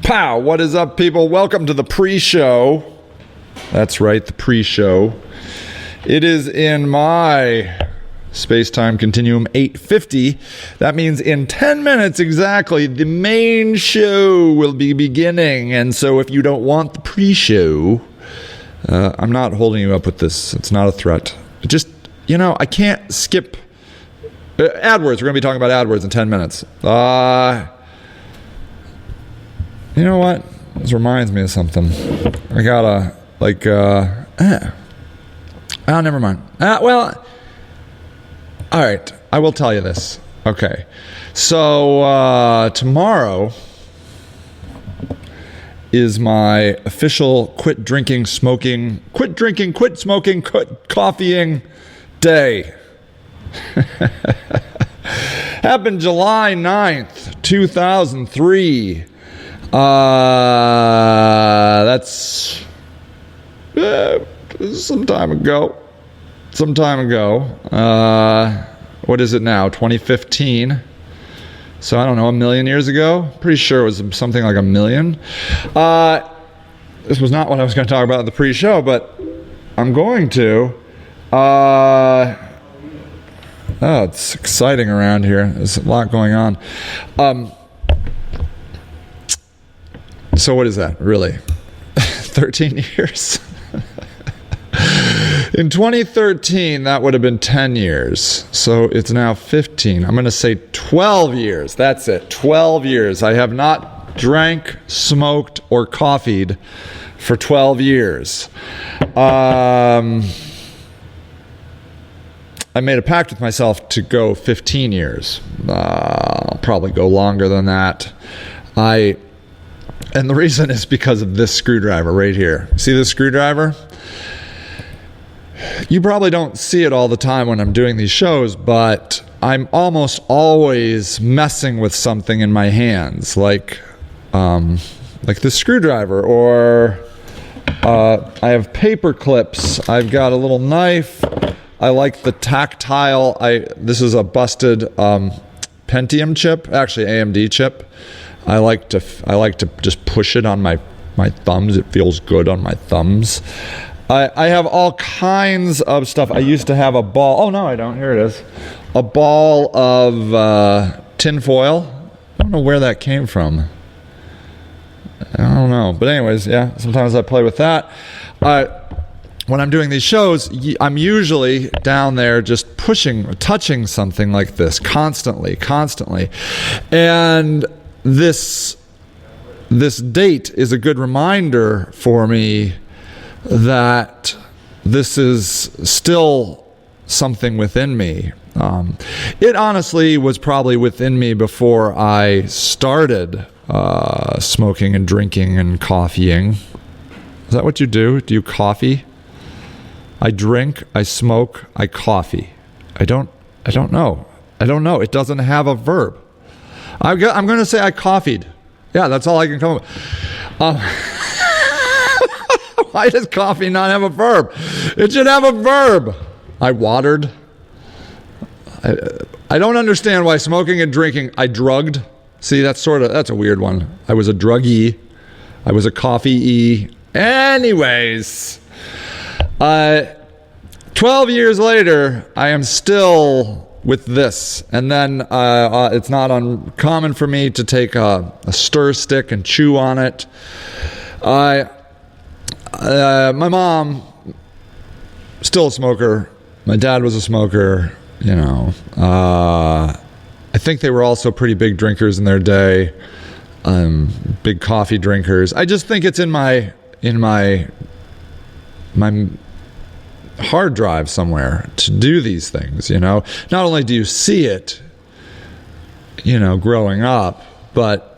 Pow! What is up, people? Welcome to the pre-show. That's right, the pre-show. It is in my space-time continuum 850. That means in 10 minutes exactly, the main show will be beginning. And so if you don't want the pre-show, I'm not holding you up with this. It's not a threat. Just, I can't skip AdWords. We're going to be talking about AdWords in 10 minutes. You know what? This reminds me of something. I gotta, never mind. All right. I will tell you this. Okay. So, tomorrow is my official quit smoking, quit coffeeing day. Happened July 9th, 2003. That's some time ago. What is it now? 2015. So I don't know, a million years ago? Pretty sure it was something like a million. This was not what I was going to talk about in the pre-show, but I'm going to. It's exciting around here. There's a lot going on. So what is that, really? 13 years? In 2013, that would have been 10 years. So it's now 15. I'm going to say 12 years. That's it. 12 years. I have not drank, smoked, or coffeed for 12 years. I made a pact with myself to go 15 years. I'll probably go longer than that. And the reason is because of this screwdriver right here. See this screwdriver? You probably don't see it all the time when I'm doing these shows, but I'm almost always messing with something in my hands, like this screwdriver, or I have paper clips. I've got a little knife. I like the tactile. This is a busted Pentium chip, actually AMD chip. I like to just push it on my thumbs. It feels good on my thumbs. I have all kinds of stuff. I used to have a ball. Oh, no, I don't. Here it is. A ball of tin foil. I don't know where that came from. I don't know. But anyways, yeah, sometimes I play with that. When I'm doing these shows, I'm usually down there just touching something like this constantly. And this date is a good reminder for me that this is still something within me. It honestly was probably within me before I started smoking and drinking and coffeeing. Is that what you do? Do you coffee? I drink, I smoke, I coffee. I don't know. It doesn't have a verb. I'm going to say I coffeed. Yeah, that's all I can come up with. Why does coffee not have a verb? It should have a verb. I watered. I don't understand why smoking and drinking, I drugged. See, that's a weird one. I was a druggie. I was a coffee-y. Anyways, 12 years later, I am still with this. And then it's not uncommon for me to take a stir stick and chew on it. My mom, still a smoker. My dad was a smoker. I think they were also pretty big drinkers in their day. Big coffee drinkers. I just think it's in my hard drive somewhere to do these things. Not only do you see it, growing up, but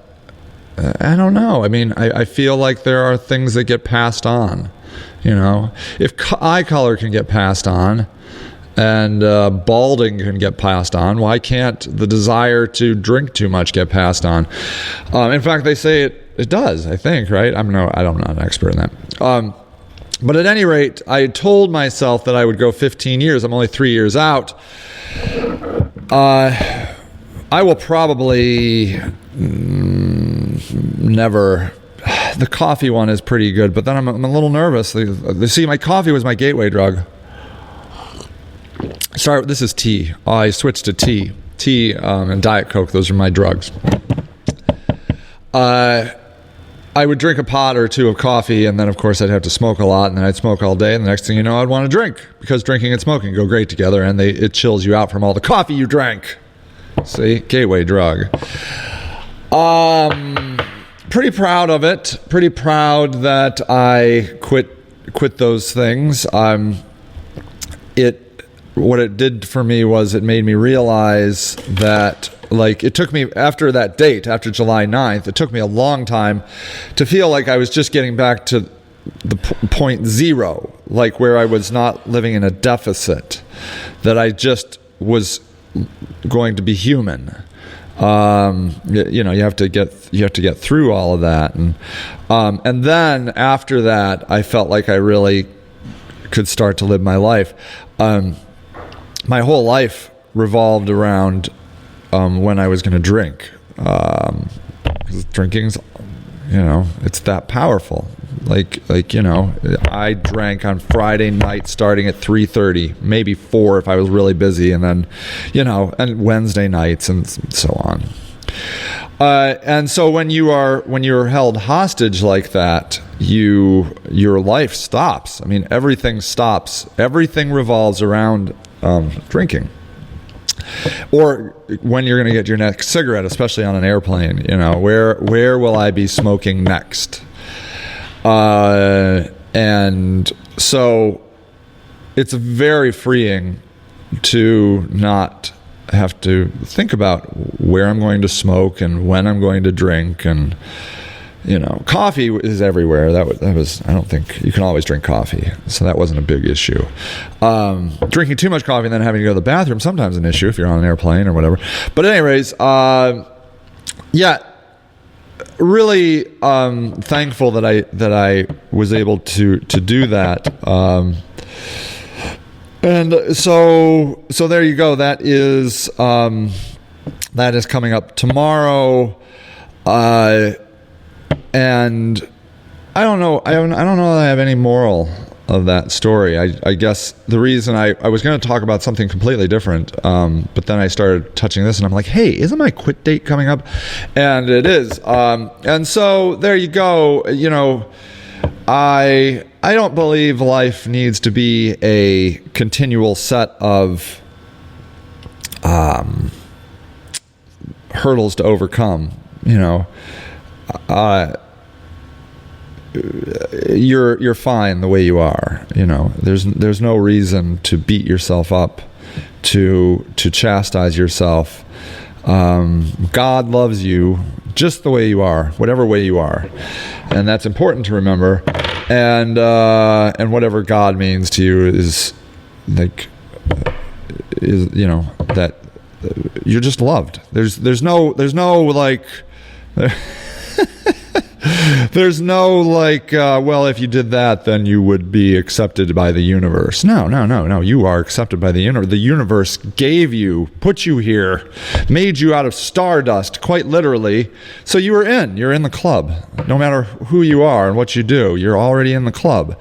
I don't know. I mean, I feel like there are things that get passed on. If eye color can get passed on, and balding can get passed on, why can't the desire to drink too much get passed on? In fact, they say it does, I think, right? I'm not an expert in that. But at any rate, I told myself that I would go 15 years. I'm only 3 years out. I will probably never. The coffee one is pretty good, but then I'm a little nervous. See, my coffee was my gateway drug. Sorry, this is tea. I switched to tea. Tea and Diet Coke, those are my drugs. I would drink a pot or two of coffee, and then, of course, I'd have to smoke a lot, and then I'd smoke all day, and the next thing you know, I'd want to drink, because drinking and smoking go great together, and it chills you out from all the coffee you drank. See? Gateway drug. Pretty proud of it. Pretty proud that I quit those things. What it did for me was it made me realize that, like, it took me, after that date, after July 9th, it took me a long time to feel like I was just getting back to the point zero, like where I was not living in a deficit, that I just was going to be human. You have to get through all of that, and then after that, I felt like I really could start to live my life. My whole life revolved around when I was going to drink, because drinking's, it's that powerful. Like I drank on Friday night starting at 3:30, maybe 4 if I was really busy, and then, and Wednesday nights and so on. And so when you're held hostage like that, your life stops. I mean, everything stops. Everything revolves around drinking. Or when you're going to get your next cigarette, especially on an airplane, where will I be smoking next? And so it's very freeing to not have to think about where I'm going to smoke and when I'm going to drink. And, coffee is everywhere. That was, I don't think you can always drink coffee. So that wasn't a big issue. Drinking too much coffee and then having to go to the bathroom, sometimes an issue if you're on an airplane or whatever. But anyways, really thankful that I was able to do that, and so there you go. That is coming up tomorrow, and I don't know that I have any moral of that story. I guess the reason I was going to talk about something completely different, but then I started touching this, and I'm like, hey, isn't my quit date coming up? And it is. And so there you go. I don't believe life needs to be a continual set of hurdles to overcome. You're fine the way you are. There's no reason to beat yourself up, to chastise yourself. God loves you just the way you are, whatever way you are, and that's important to remember. And whatever God means to you is that you're just loved. There's no like. There's no like, well, if you did that, then you would be accepted by the universe. No. You are accepted by the universe. The universe put you here, made you out of stardust, quite literally. So you're in the club. No matter who you are and what you do, you're already in the club.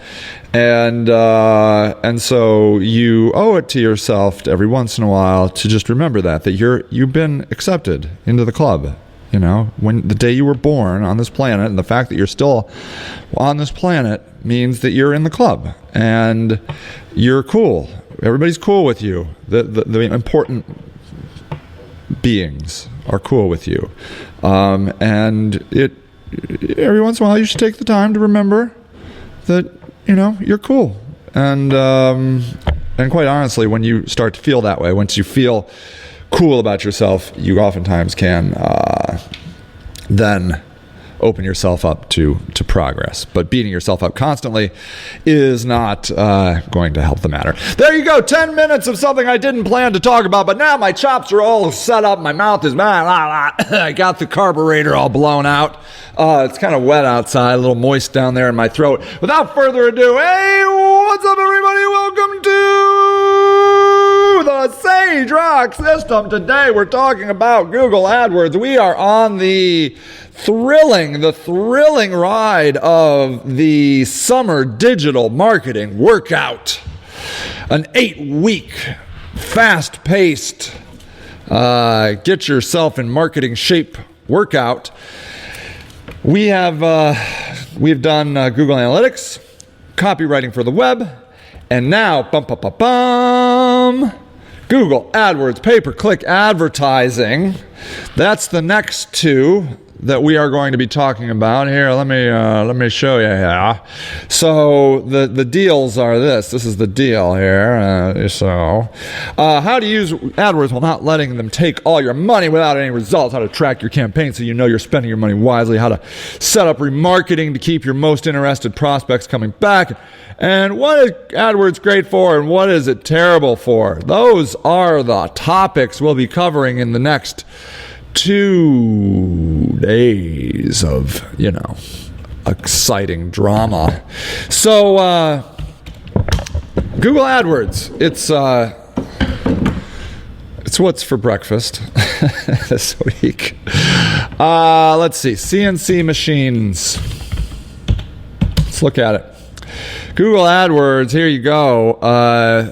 And so you owe it to yourself every once in a while to just remember that you've been accepted into the club. When the day you were born on this planet, and the fact that you're still on this planet means that you're in the club and you're cool. Everybody's cool with you. The important beings are cool with you. And every once in a while you should take the time to remember that, you're cool. And quite honestly, when you start to feel that way, once you feel cool about yourself, you oftentimes can then open yourself up to progress. But beating yourself up constantly is not going to help the matter. There you go, 10 minutes of something I didn't plan to talk about, but now my chops are all set up, my mouth is I got the carburetor all blown out. It's kind of wet outside, a little moist down there in my throat. Without further ado, hey, what's up everybody? Welcome to the Sage Rock system. Today we're talking about Google AdWords. We are on the thrilling ride of the summer digital marketing workout. An 8-week, fast-paced, get yourself in marketing shape workout. We've done Google Analytics, copywriting for the web, and now, Google AdWords, pay-per-click advertising. That's the next two that we are going to be talking about. Here, let me show you here. So the deals are this. This is the deal here. How to use AdWords while not letting them take all your money without any results. How to track your campaign so you know you're spending your money wisely. How to set up remarketing to keep your most interested prospects coming back. And what is AdWords great for and what is it terrible for? Those are the topics we'll be covering in the next 2 days of, exciting drama. So, Google AdWords, it's what's for breakfast this week. Let's see, CNC machines. Let's look at it. Google AdWords, here you go.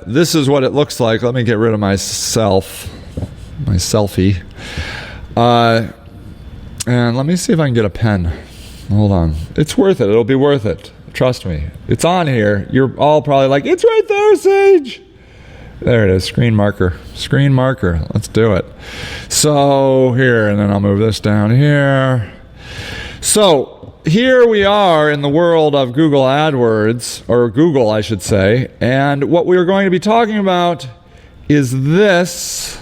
This is what it looks like. Let me get rid of my selfie. And let me see if I can get a pen. Hold on. It's worth it. It'll be worth it. Trust me. It's on here. You're all probably like, it's right there, Sage. There it is. Screen marker. Let's do it. So here, and then I'll move this down here. So here we are in the world of Google AdWords, or Google, I should say. And what we're going to be talking about is this.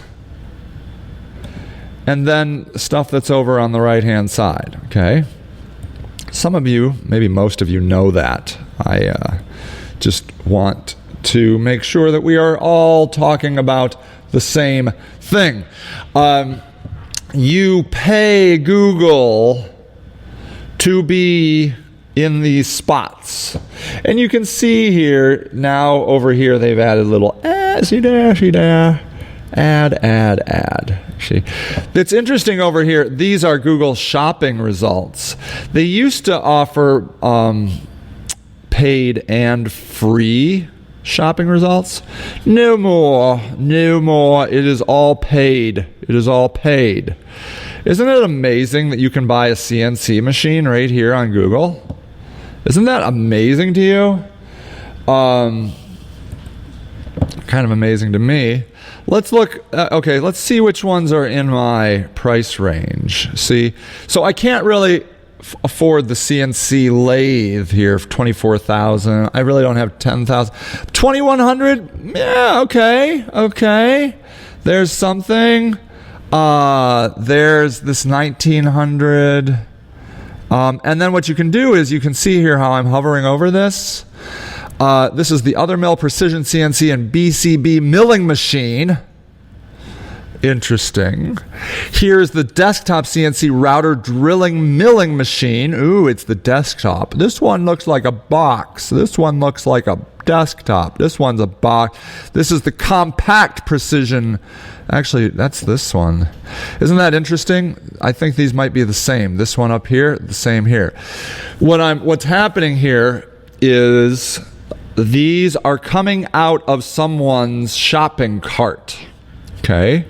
And then stuff that's over on the right-hand side, okay? Some of you, maybe most of you know that. I just want to make sure that we are all talking about the same thing. You pay Google to be in these spots. And you can see here, now over here, they've added little see there. Ad. It's interesting over here. These are Google shopping results. They used to offer paid and free shopping results. No more. It is all paid. Isn't it amazing that you can buy a CNC machine right here on Google? Isn't that amazing to you? Kind of amazing to me. Let's look, let's see which ones are in my price range. See, so I can't really afford the CNC lathe here for $24,000. I really don't have $10,000. $2,100? Yeah, okay. There's something. There's this $1,900. And then what you can do is you can see here how I'm hovering over this. This is the Other Mill Precision CNC and BCB milling machine. Interesting. Here's the desktop CNC router drilling milling machine. Ooh, it's the desktop. This one looks like a box. This one looks like a desktop. This one's a box. This is the compact precision. Actually, that's this one. Isn't that interesting? I think these might be the same. This one up here, the same here. What's happening here is these are coming out of someone's shopping cart. Okay?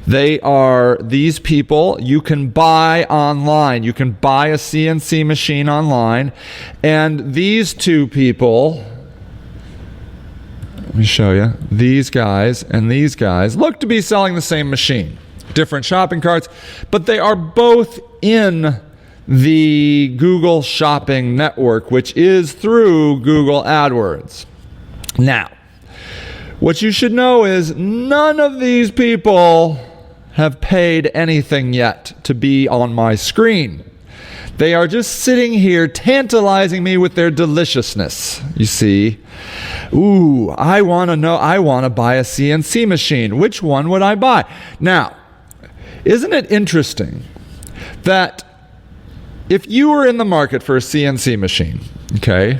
These people you can buy online. You can buy a CNC machine online. And these two people, let me show you, these guys and these guys look to be selling the same machine. Different shopping carts, but they are both in the Google Shopping Network, which is through Google AdWords. Now, what you should know is none of these people have paid anything yet to be on my screen. They are just sitting here tantalizing me with their deliciousness, you see. Ooh, I want to buy a CNC machine. Which one would I buy? Now, isn't it interesting that if you were in the market for a CNC machine, okay,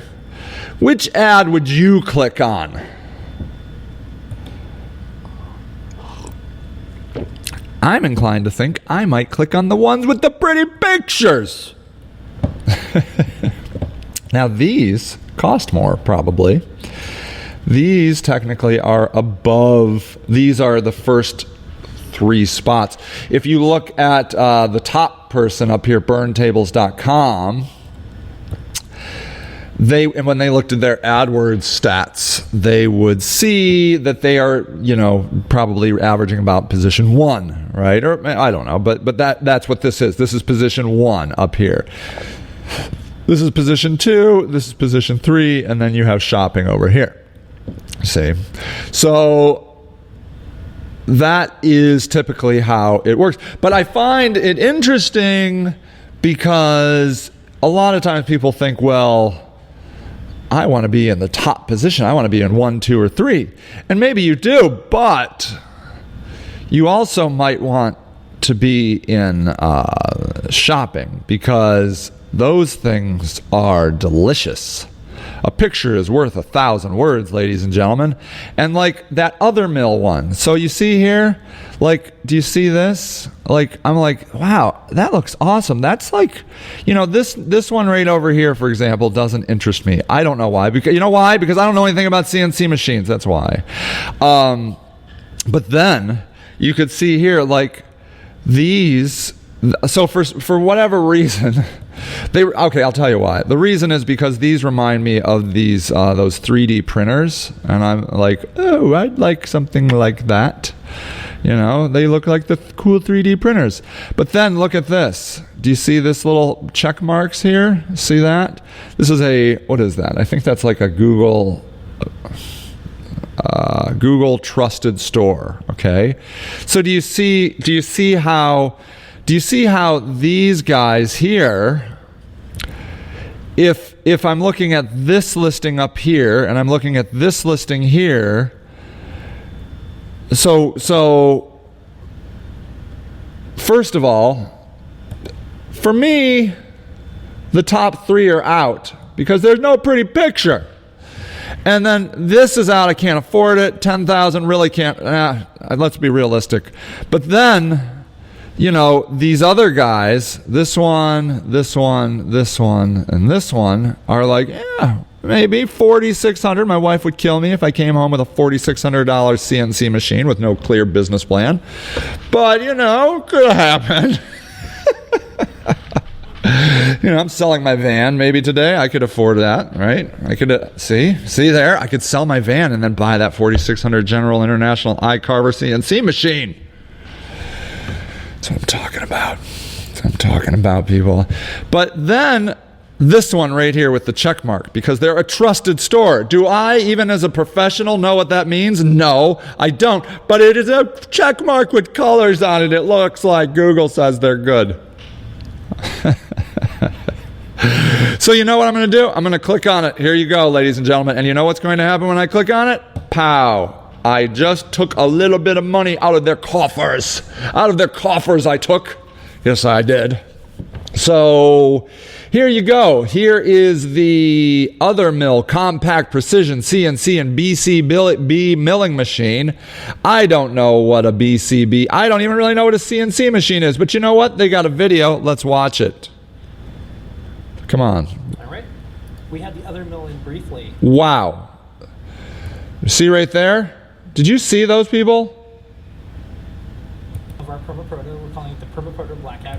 which ad would you click on? I'm inclined to think I might click on the ones with the pretty pictures. Now these cost more, probably. These technically are above, these are the first 3 spots. If you look at the top person up here, burntables.com, and when they looked at their AdWords stats, they would see that they are, probably averaging about position 1, right? Or I don't know, but that's what this is. This is position 1 up here. This is position 2, this is position 3, and then you have shopping over here. See? So that is typically how it works. But I find it interesting because a lot of times people think, well, I want to be in the top position. I want to be in 1, 2, or 3. And maybe you do, but you also might want to be in shopping, because those things are delicious. A picture is worth 1,000 words, ladies and gentlemen. And like that other mill one. So you see here, like, do you see this? Like, I'm like, wow, that looks awesome. That's like, this one right over here, for example, doesn't interest me. I don't know why. Because you know why? Because I don't know anything about CNC machines. That's why. But then you could see here, like these. So for whatever reason, I'll tell you why. The reason is because these remind me of these those 3D printers, and I'm like, oh, I'd like something like that. They look like the cool 3D printers. But then look at this. Do you see this little check marks here? See that? This is what is that? I think that's like a Google trusted store. Okay. So do you see how these guys here, if I'm looking at this listing up here and I'm looking at this listing here, so first of all, for me, the top 3 are out because there's no pretty picture. And then this is out, I can't afford it, 10,000 really can't, let's be realistic. But then, these other guys, this one, this one, this one, and this one are like, yeah, maybe $4,600. My wife would kill me if I came home with a $4,600 CNC machine with no clear business plan. But, could happen. I'm selling my van maybe today. I could afford that, right? I could, see there? I could sell my van and then buy that $4,600 General International iCarver CNC machine. That's what I'm talking about. People. But then this one right here with the check mark, because they're a trusted store. Do I, even as a professional, know what that means? No, I don't. But it is a check mark with colors on it. It looks like Google says they're good. So you know what I'm going to do? I'm going to click on it. Here you go, ladies and gentlemen. And you know what's going to happen when I click on it? Pow. I just took a little bit of money out of their coffers. Out of their coffers I took. Yes, I did. So here you go. Here is the other mill, compact precision CNC and BCB milling machine. I don't know what a BCB, I don't even really know what a CNC machine is, but you know what? They got a video. Let's watch it. Come on. All right. We had the other mill in briefly. Wow. See right there? Did you see those people? Of our Permaproto, we're calling it the Permaproto Blackout.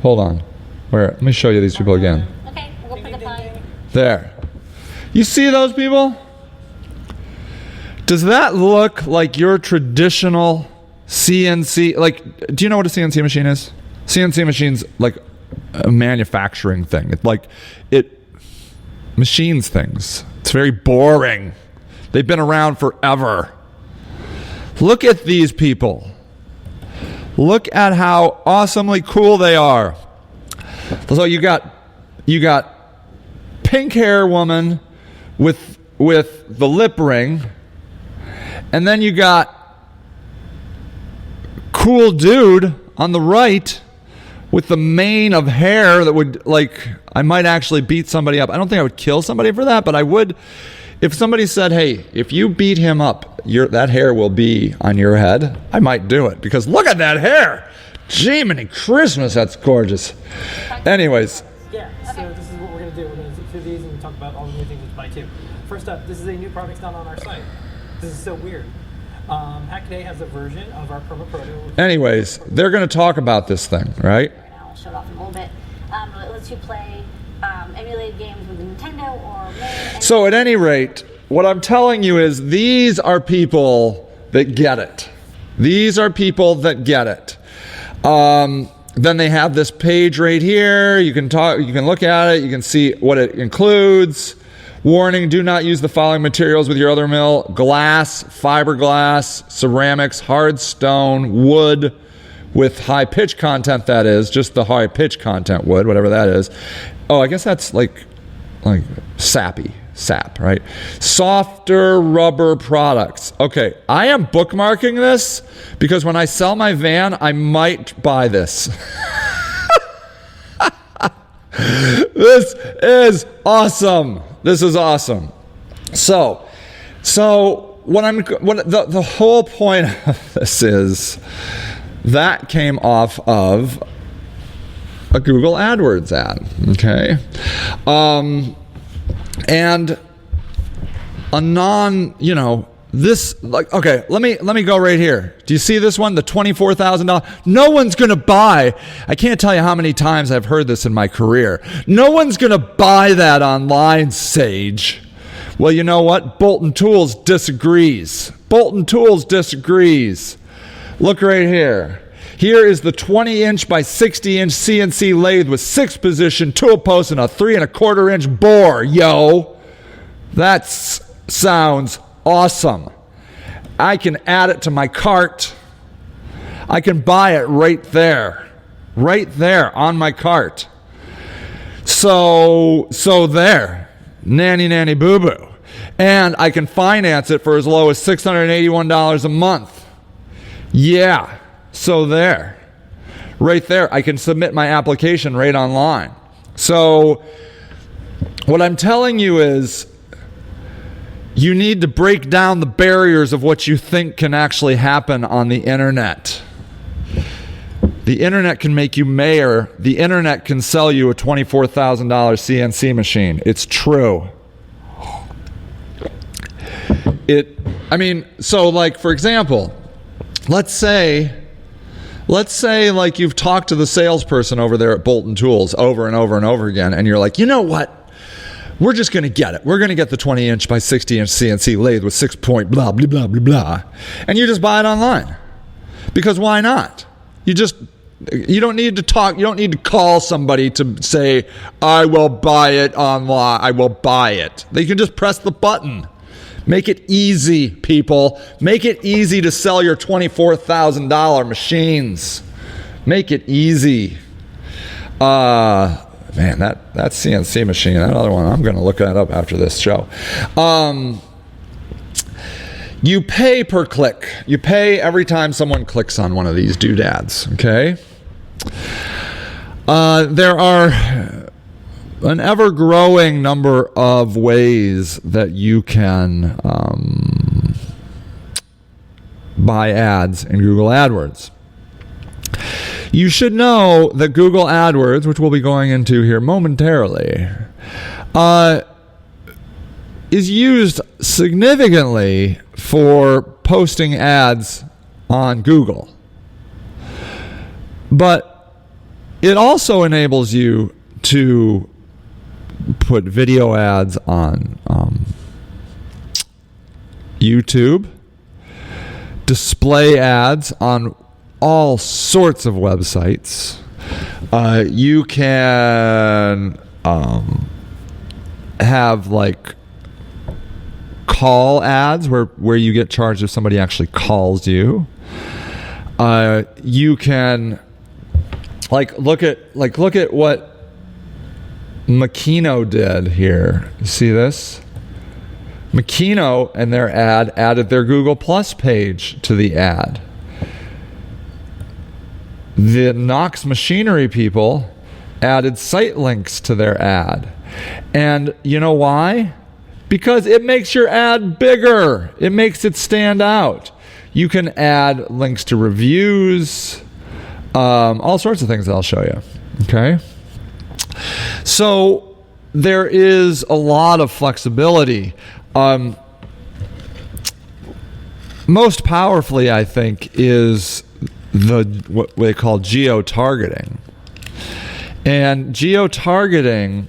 Hold on. Where? Let me show you these people again. Okay, we'll put the pie. There. You see those people? Does that look like your traditional CNC? Like, do you know what a CNC machine is? CNC machine's like a manufacturing thing. It machines things. It's very boring. They've been around forever. Look at these people. Look at how awesomely cool they are. So you got pink hair woman with the lip ring, and then you got cool dude on the right with the mane of hair that would, like, I might actually beat somebody up. I don't think I would kill somebody for that, but I would. If somebody said, hey, if you beat him up, that hair will be on your head, I might do it, because look at that hair. Jiminy Christmas, that's gorgeous. Anyways. Yeah, so this is what we're going to do. We're going to zip through these and talk about all the new things to buy too. First up, this is a new product not on our site. This is so weird. Hackaday has a version of our Perma Proto. Anyways, they're going to talk about this thing, right? I'll show it off in a little bit. It lets you play emulated games with Nintendo or Main. So at any rate, what I'm telling you is these are people that get it. These are people that get it. Then they have this page right here. You can look at it. You can see what it includes. Warning, do not use the following materials with your other mill: glass, fiberglass, ceramics, hard stone, wood with high pitch content, that is, just the high pitch content wood, whatever that is. Oh, I guess that's like sap, right? Softer rubber products. Okay, I am bookmarking this because when I sell my van, I might buy this. This is awesome. This is awesome. So the whole point of this is that came off of a Google AdWords ad. Okay. And let me go right here. Do you see this one? The $24,000. No one's going to buy. I can't tell you how many times I've heard this in my career. No one's going to buy that online, Sage. Well, you know what? Bolton Tools disagrees. Look right here. Here is the 20-inch by 60-inch CNC lathe with 6-position tool posts and a 3 1/4-inch bore. Yo, that sounds awesome. I can add it to my cart. I can buy it right there on my cart. So there, nanny boo boo, and I can finance it for as low as $681 a month. Yeah, so there, right there, I can submit my application right online. So what I'm telling you is, you need to break down the barriers of what you think can actually happen on the internet. The internet can make you mayor. The internet can sell you a $24,000 CNC machine. It's true. So like, for example, let's say like you've talked to the salesperson over there at Bolton Tools over and over and over again, and you're like, you know what? We're just going to get it. We're going to get the 20-inch by 60-inch CNC lathe with 6-point blah, blah, blah, blah, blah. And you just buy it online. Because why not? You don't need to talk. You don't need to call somebody to say, I will buy it online. I will buy it. They can just press the button. Make it easy, people. Make it easy to sell your $24,000 machines. Make it easy. Man, that CNC machine, that other one, I'm going to look that up after this show. You pay per click. You pay every time someone clicks on one of these doodads, okay? There are an ever-growing number of ways that you can buy ads in Google AdWords. You should know that Google AdWords, which we'll be going into here momentarily, is used significantly for posting ads on Google. But it also enables you to put video ads on YouTube, display ads on all sorts of websites. You can have like call ads where you get charged if somebody actually calls you. You can look at what Makino did here. You see this? Makino and their ad added their Google Plus page to the ad. The Knox Machinery people added site links to their ad. And you know why? Because it makes your ad bigger. It makes it stand out. You can add links to reviews, all sorts of things that I'll show you. Okay? So there is a lot of flexibility. Most powerfully, I think, is what they call geo-targeting. And geo-targeting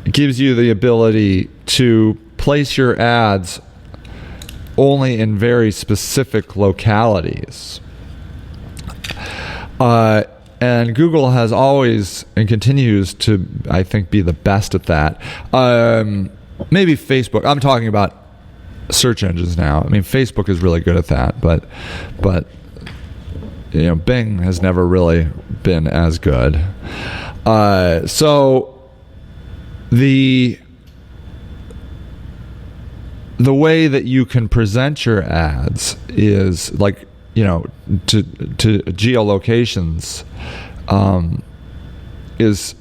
gives you the ability to place your ads only in very specific localities. And Google has always and continues to, I think, be the best at that. Maybe Facebook. I'm talking about search engines now. I mean, Facebook is really good at that, but Bing has never really been as good. So the way that you can present your ads is like, to geolocations, is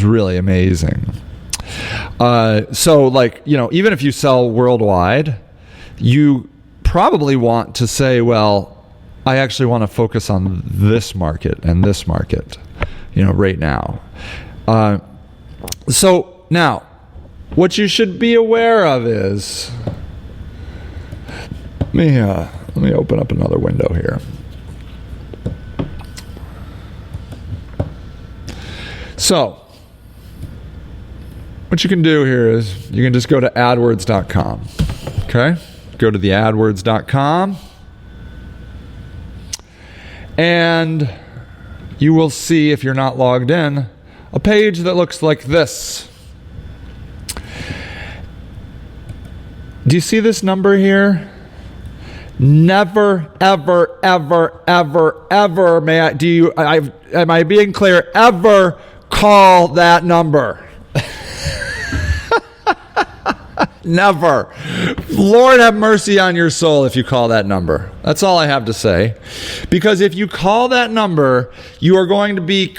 really amazing. So like, even if you sell worldwide, you probably want to say, well, I actually want to focus on this market and this market, right now. So now, what you should be aware of is, let me open up another window here. So, what you can do here is you can just go to AdWords.com. Okay? Go to the AdWords.com. And you will see, if you're not logged in, a page that looks like this. Do you see this number here? Never, ever, ever, ever, ever am I being clear? Ever call that number. Never. Lord have mercy on your soul if you call that number. That's all I have to say. Because if you call that number, you are going to be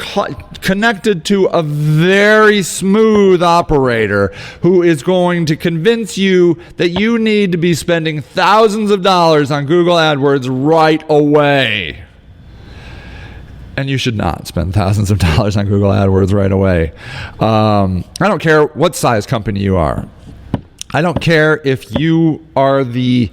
connected to a very smooth operator who is going to convince you that you need to be spending thousands of dollars on Google AdWords right away. And you should not spend thousands of dollars on Google AdWords right away. I don't care what size company you are. I don't care if you are the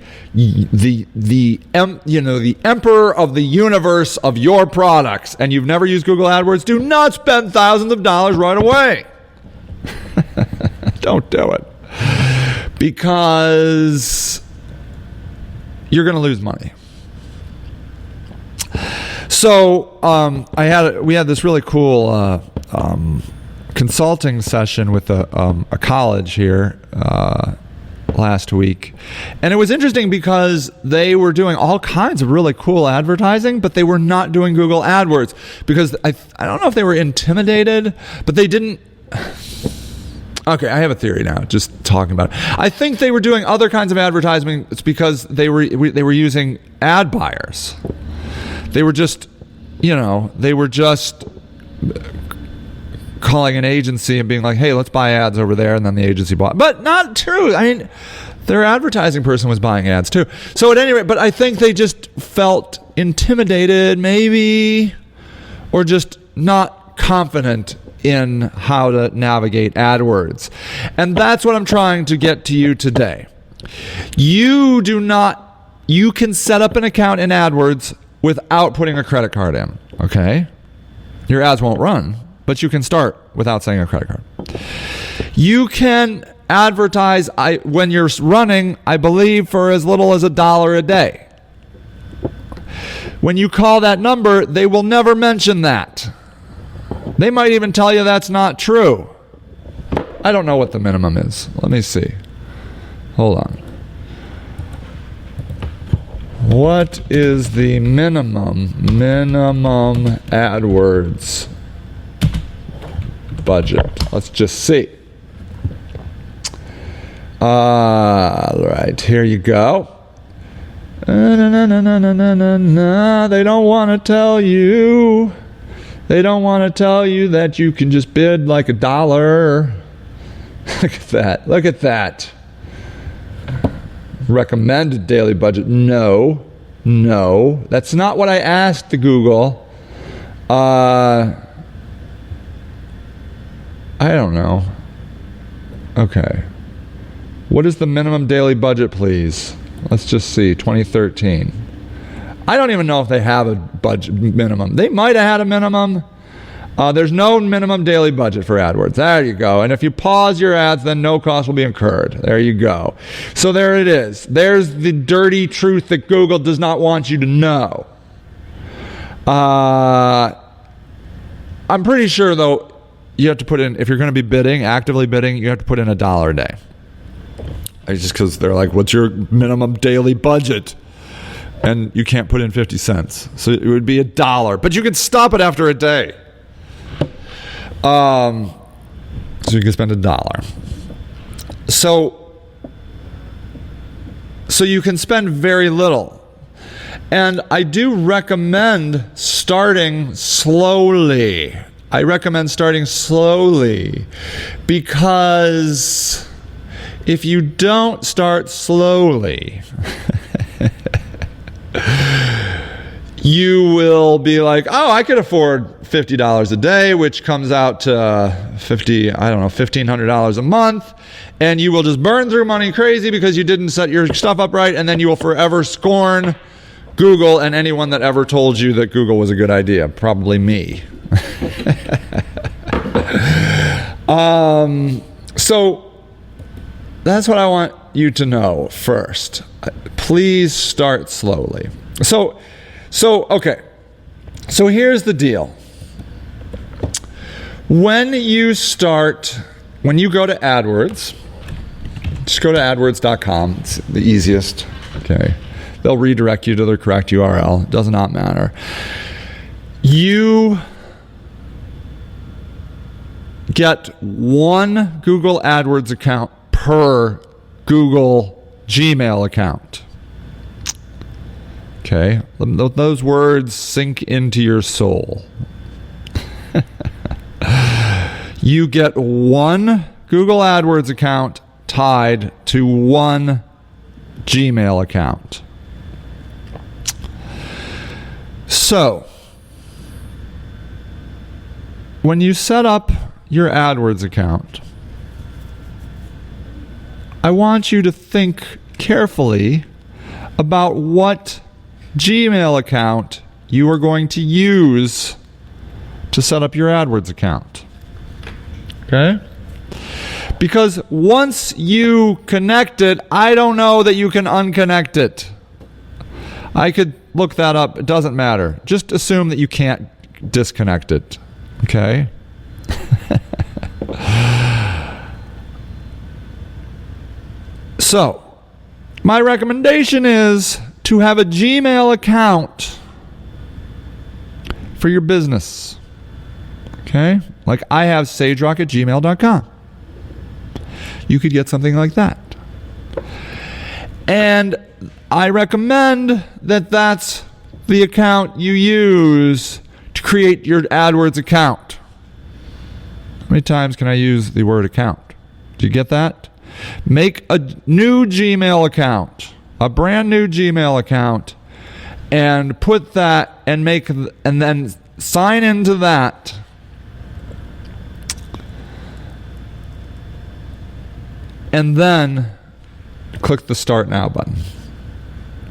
emperor of the universe of your products and you've never used Google AdWords. Do not spend thousands of dollars right away. Don't do it, because you're going to lose money. So we had this really cool consulting session with a college here last week, and it was interesting because they were doing all kinds of really cool advertising, but they were not doing Google AdWords because I don't know if they were intimidated, but they didn't. Okay, I have a theory now, just talking about it. I think they were doing other kinds of advertising. It's because they were using ad buyers. They were just calling an agency and being like, hey, let's buy ads over there, and then the agency bought. But not true. I mean, their advertising person was buying ads too. So at any rate, but I think they just felt intimidated maybe, or just not confident in how to navigate AdWords. And that's what I'm trying to get to you today. You can set up an account in AdWords without putting a credit card in, okay? Your ads won't run, but you can start without saying a credit card. You can advertise when you're running, I believe, for as little as $1 a day. When you call that number, they will never mention that. They might even tell you that's not true. I don't know what the minimum is. Let me see. Hold on. What is the minimum AdWords budget? Let's just see. All right, here you go. They don't want to tell you. They don't want to tell you that you can just bid like $1. Look at that. Look at that. recommended daily budget. No, that's not what I asked the Google. I don't know. Okay. What is the minimum daily budget, please? Let's just see, 2013. I don't even know if they have a budget minimum. They might have had a minimum. There's no minimum daily budget for AdWords. There you go. And if you pause your ads, then no cost will be incurred. There you go. So there it is. There's the dirty truth that Google does not want you to know. I'm pretty sure, though, you have to put in, if you're going to be bidding, actively bidding, you have to put in $1 a day. It's just because they're like, what's your minimum daily budget? And you can't put in 50 cents. So it would be $1. But you can stop it after a day. So you can spend $1. So you can spend very little. And I do recommend starting slowly. Because if you don't start slowly, you will be like, oh, I could afford $50 a day, which comes out to $1,500 a month, and you will just burn through money crazy because you didn't set your stuff up right, and then you will forever scorn Google and anyone that ever told you that Google was a good idea. Probably me. So that's what I want you to know first. Please start slowly. So okay. So here's the deal. When you go to AdWords, just go to AdWords.com. It's the easiest. Okay. They'll redirect you to the correct URL. It does not matter. You get one Google AdWords account per Google Gmail account. Okay? Those words sink into your soul. You get one Google AdWords account tied to one Gmail account. So, when you set up your AdWords account, I want you to think carefully about what Gmail account you are going to use to set up your AdWords account. Okay? Because once you connect it, I don't know that you can unconnect it. I could look that up. It doesn't matter. Just assume that you can't disconnect it. Okay? So, my recommendation is to have a Gmail account for your business. Okay? Like I have sagerock@gmail.com. You could get something like that. And I recommend that that's the account you use to create your AdWords account. How many times can I use the word account? Do you get that? Make a new Gmail account, a brand new Gmail account, and put that and then sign into that. And then click the Start Now button.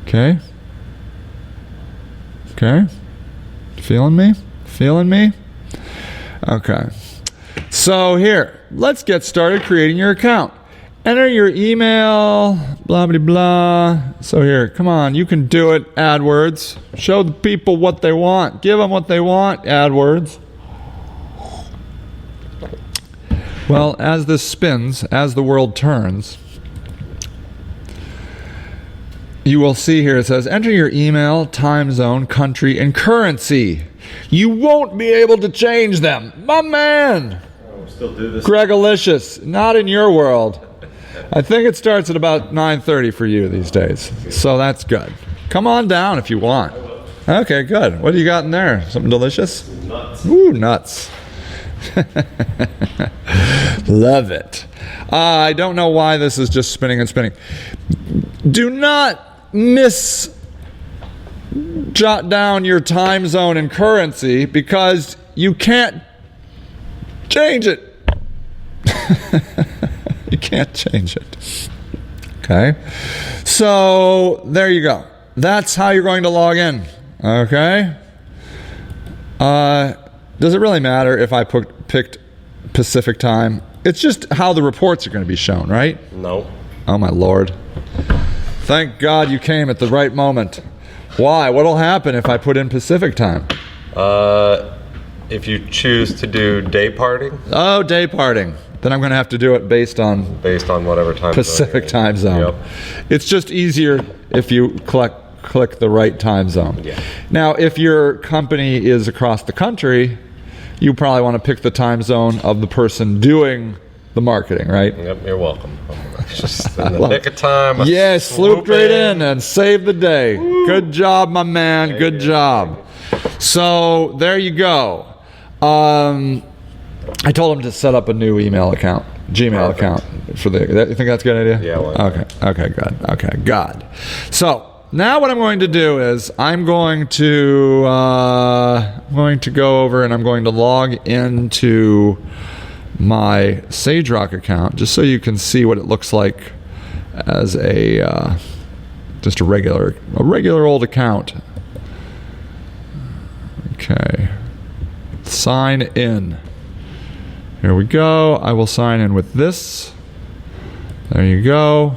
Okay? Okay? Feeling me? Feeling me? Okay. So here, let's get started creating your account. Enter your email, blah, blah, blah. So here, come on, you can do it, AdWords. Show the people what they want. Give them what they want, AdWords. Well, as this spins, as the world turns, you will see here it says, enter your email, time zone, country, and currency. You won't be able to change them. My man! Still do this. Gregalicious. Not in your world. I think it starts at about 9:30 for you these days. So that's good. Come on down if you want. Okay, good. What do you got in there? Something delicious? Nuts. Ooh, nuts. Love it. I don't know why this is just spinning and spinning. do not jot down your time zone and currency because you can't change it. You can't change it. Okay? So, there you go. That's how you're going to log in. Okay? Does it really matter if I picked Pacific time? It's just how the reports are going to be shown, right? No. Oh, my Lord. Thank God you came at the right moment. Why? What'll happen if I put in Pacific time? If you choose to do day parting. Oh, day parting. Then I'm going to have to do it based on whatever time Pacific zone time zone. Yep. It's just easier if you click the right time zone. Yeah. Now, if your company is across the country, you probably want to pick the time zone of the person doing the marketing, right? Yep, you're welcome. Just in the nick of time. Yeah, swooped right in and saved the day. Woo. Good job, my man. Good job. So there you go. I told him to set up a new email account, Gmail account for the. You think that's a good idea? Yeah. Okay. Good. Okay. God. So now what I'm going to do is I'm going to go over and I'm going to log into my SageRock account just so you can see what it looks like as just a regular old account. Okay. Sign in. Here we go. I will sign in with this. There you go.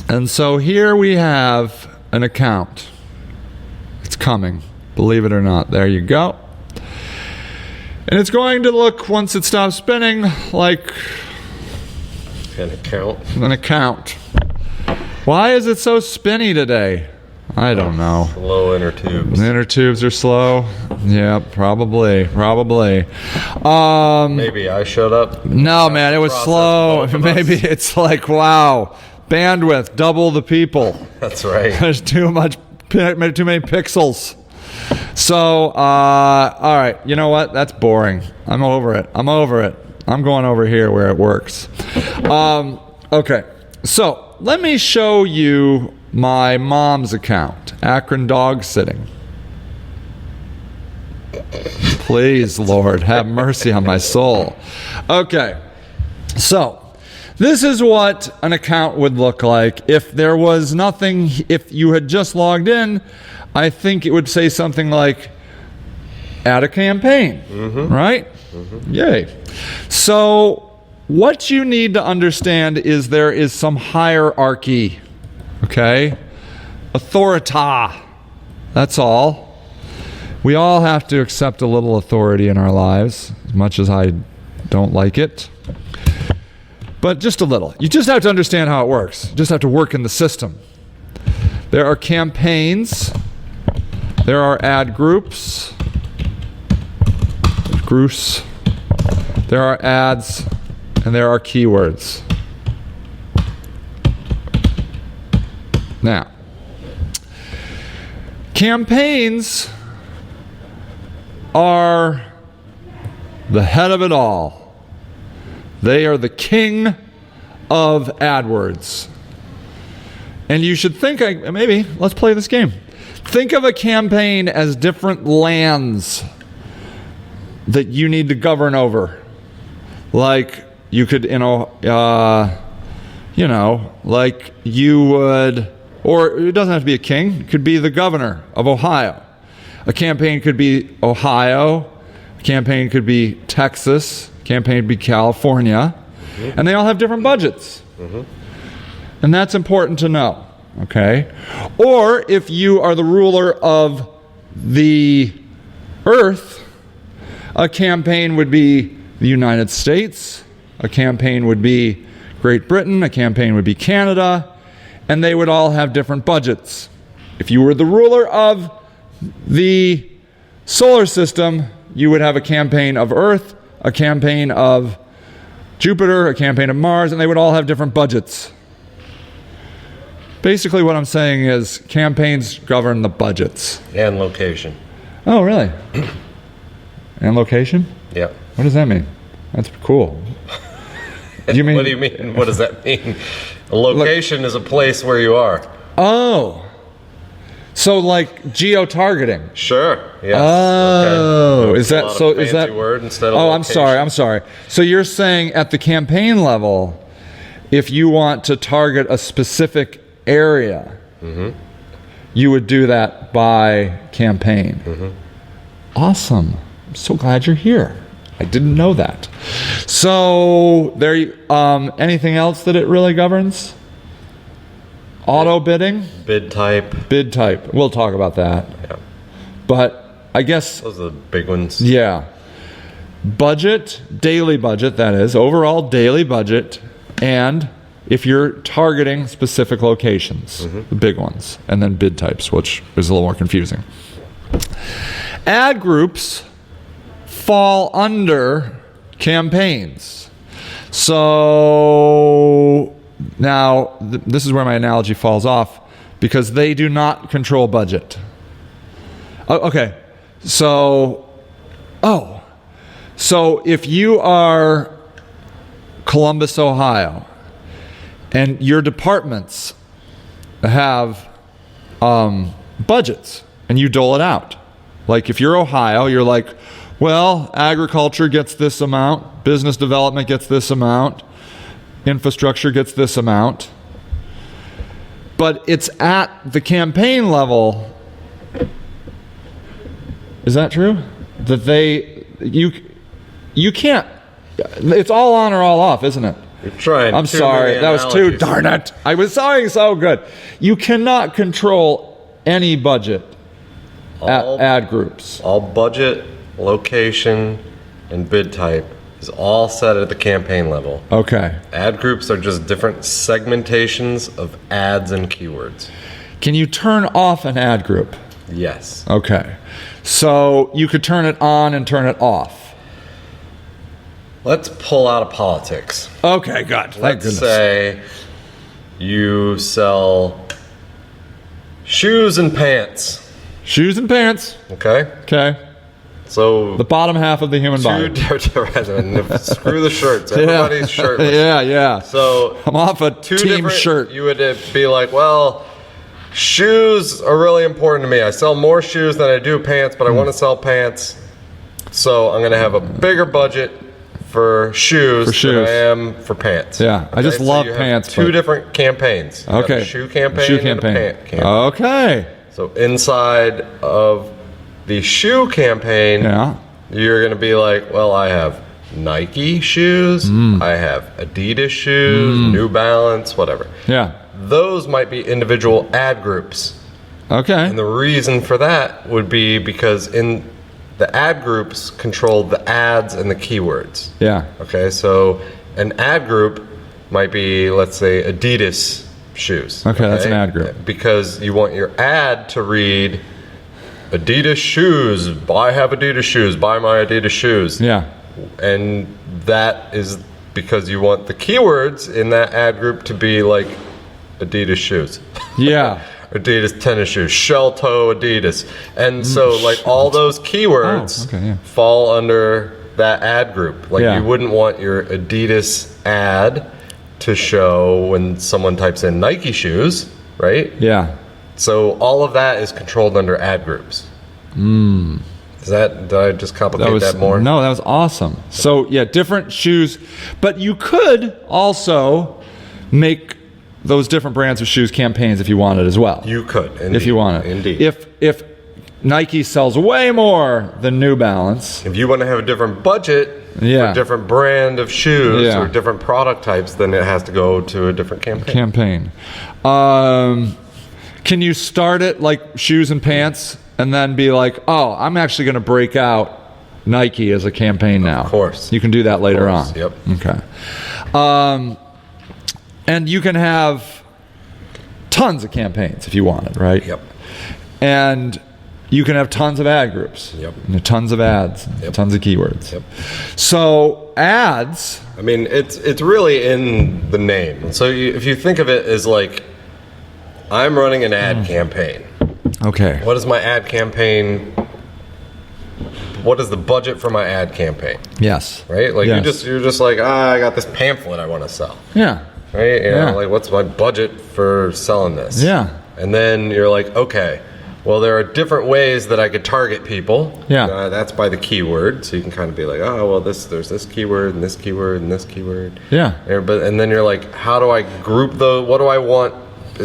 And so here we have an account. It's coming. Believe it or not. There you go. And it's going to look, once it stops spinning, like An account. an account. Why is it so spinny today? I don't know. Low inner tubes. The inner tubes are slow. Yeah, probably. Maybe I showed up. No, man, it was slow. Maybe it's like, wow, bandwidth, double the people. That's right. There's too many pixels. So, all right, you know what? That's boring. I'm over it. I'm going over here where it works. Okay, so let me show you my mom's account, Akron Dog Sitting. Please, Lord, have mercy on my soul. Okay, so this is what an account would look like if there was nothing, if you had just logged in. I think it would say something like, add a campaign, right? Yay. So what you need to understand is there is some hierarchy, okay? Authorita, that's all. We all have to accept a little authority in our lives, as much as I don't like it. But just a little. You just have to understand how it works. You just have to work in the system. There are campaigns. There are ad groups. There are ads. And there are keywords. Now, campaigns are the head of it all. They are the king of AdWords. And you should think, maybe, let's play this game. Think of a campaign as different lands that you need to govern over. Like you could, like you would, or it doesn't have to be a king. It could be the governor of Ohio. A campaign could be Ohio. A campaign could be Texas. A campaign could be California. Mm-hmm. And they all have different budgets. Mm-hmm. And that's important to know. Okay? Or if you are the ruler of the earth, a campaign would be the United States, a campaign would be Great Britain, a campaign would be Canada, and they would all have different budgets. If you were the ruler of the solar system, you would have a campaign of Earth, a campaign of Jupiter, a campaign of Mars, and they would all have different budgets. Basically what I'm saying is campaigns govern the budgets. And location. Oh, really? And location? Yep. What does that mean? That's cool. You mean? What do you mean? What does that mean? A location is a place where you are. Oh. So like geo-targeting. Sure. Yes. Oh, okay. is that so? Is that word instead of Oh, location. I'm sorry. So you're saying at the campaign level, if you want to target a specific area, you would do that by campaign. Awesome. I'm so glad you're here. I didn't know that. So there. Anything else that it really governs? Auto bidding. Bid type. Bid type. We'll talk about that. Yeah. But I guess. Those are the big ones. Yeah. Budget, daily budget, that is, overall daily budget, and if you're targeting specific locations, the big ones, and then bid types, which is a little more confusing. Ad groups fall under campaigns. So now, this is where my analogy falls off, because they do not control budget. Okay, so if you are Columbus, Ohio, and your departments have budgets, and you dole it out. Like if you're Ohio, you're like, well, agriculture gets this amount, business development gets this amount, infrastructure gets this amount. But it's at the campaign level. Is that true? That you can't. It's all on or all off, isn't it? You're trying. I'm sorry. That was too. Darn it! I was saying so good. You cannot control any budget at ad groups. All budget, location, and bid type is all set at the campaign level. Okay. Ad groups are just different segmentations of ads and keywords. Can you turn off an ad group? Yes. Okay. So you could turn it on and turn it off. Let's pull out of politics. Okay, good. Thank Let's goodness. say you sell shoes and pants. Shoes and pants. Okay? Okay. So The bottom half of the human body. screw the shirts. Everybody's shirtless. Yeah. So I'm off a two team different, shirt. You would be like, well, shoes are really important to me. I sell more shoes than I do pants, but I want to sell pants. So I'm going to have a bigger budget for shoes than I am for pants. Yeah, I just love you have pants. Two different campaigns. You have Okay. a shoe campaign Shoe and a campaign. pant campaign. Okay. So inside of the shoe campaign, Yeah. you're going to be like, well, I have Nike shoes, I have Adidas shoes, New Balance, whatever. Yeah. Those might be individual ad groups. Okay. And the reason for that would be because in the ad groups control the ads and the keywords. Yeah. Okay, so an ad group might be, let's say, Adidas shoes. Okay, that's an ad group. Because you want your ad to read Adidas shoes, I have Adidas shoes, buy my Adidas shoes. Yeah. And that is because you want the keywords in that ad group to be like Adidas shoes. Yeah. Adidas tennis shoes, shell toe Adidas. And so like all those keywords fall under that ad group. Like you wouldn't want your Adidas ad to show when someone types in Nike shoes, right? Yeah. So all of that is controlled under ad groups. Did I just complicate that more? No, that was awesome. So yeah, different shoes, but you could also make those different brands of shoes campaigns if you wanted as well. You could, indeed. If you wanted. Indeed. If Nike sells way more than New Balance. If you want to have a different budget for a different brand of shoes or different product types, then it has to go to a different campaign. Can you start it like shoes and pants and then be like, oh, I'm actually going to break out Nike as a campaign now? Of course. You can do that later on. Yep. Okay. And you can have tons of campaigns if you wanted, right? Yep. And you can have tons of ad groups. Yep. Tons of ads. Yep. Tons of keywords. Yep. So ads. I mean, it's really in the name. So if you think of it as like, I'm running an ad campaign. Okay. What is my ad campaign? What is the budget for my ad campaign? Yes. Right? Like Yes. you're just like, I got this pamphlet I want to sell. Yeah. right? You know, like, what's my budget for selling this? Yeah. And then you're like, okay, well, there are different ways that I could target people. Yeah. That's by the keyword. So you can kind of be like, oh, well, there's this keyword and this keyword and this keyword. Yeah. And then you're like, how do I group what do I want?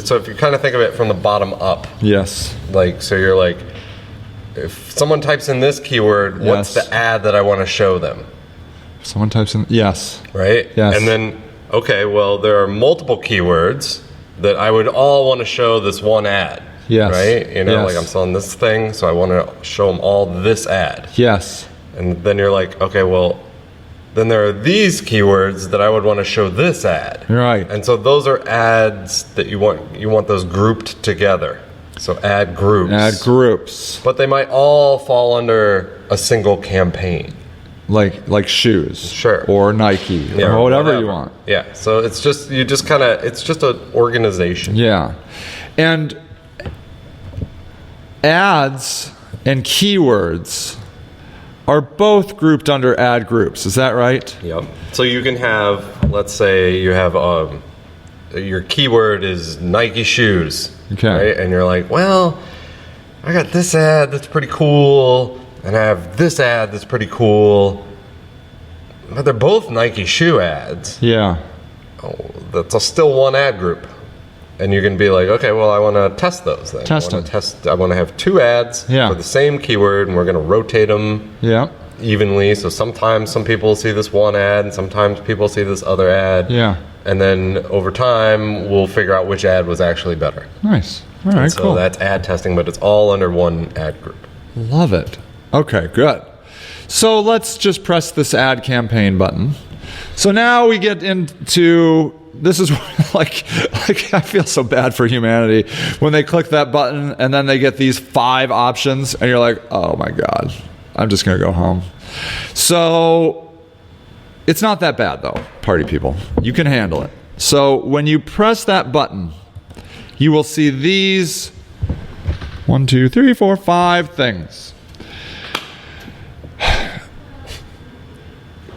So if you kind of think of it from the bottom up. Yes. Like, so you're like, if someone types in this keyword, what's the ad that I want to show them? Someone types in, yes. Right? Yes. And then, okay, well, there are multiple keywords that I would all want to show this one ad. Yes. Right? You know, Yes. like I'm selling this thing, so I want to show them all this ad. Yes. And then you're like, okay, well, then there are these keywords that I would want to show this ad. Right. And so those are ads that you want those grouped together. So ad groups. Ad groups. But they might all fall under a single campaign. Like shoes. Sure. Or Nike. Yeah, or whatever you want. Yeah. So it's just it's just an organization. Yeah. And ads and keywords are both grouped under ad groups. Is that right? Yep. So you can have, let's say you have your keyword is Nike shoes. Okay. Right? And you're like, well, I got this ad that's pretty cool, and I have this ad that's pretty cool. But they're both Nike shoe ads. Yeah. Oh, that's still one ad group. And you're going to be like, okay, well, I want to test those then. I want to have two ads for the same keyword, and we're going to rotate them evenly. So sometimes some people see this one ad, and sometimes people see this other ad. Yeah. And then over time, we'll figure out which ad was actually better. Nice. All right, so cool. That's ad testing, but it's all under one ad group. Love it. Okay, good. So let's just press this ad campaign button. So now we get into, this is like I feel so bad for humanity when they click that button and then they get these 5 options and you're like, oh my God, I'm just going to go home. So it's not that bad though, party people. You can handle it. So when you press that button, you will see these 1, 2, 3, 4, 5 things.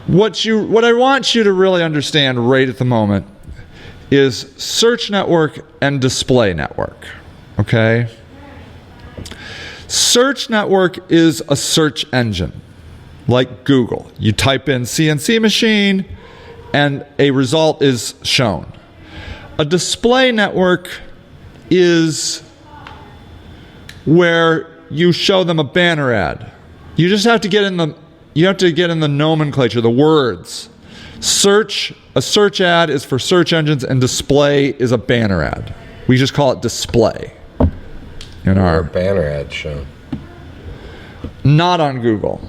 What I want you to really understand right at the moment is search network and display network. Okay? Search network is a search engine, like Google. You type in CNC machine, and a result is shown. A display network is where you show them a banner ad. You just have to get in the nomenclature, the words. A search ad is for search engines, and display is a banner ad. We just call it display in our banner ad shown. Not on Google.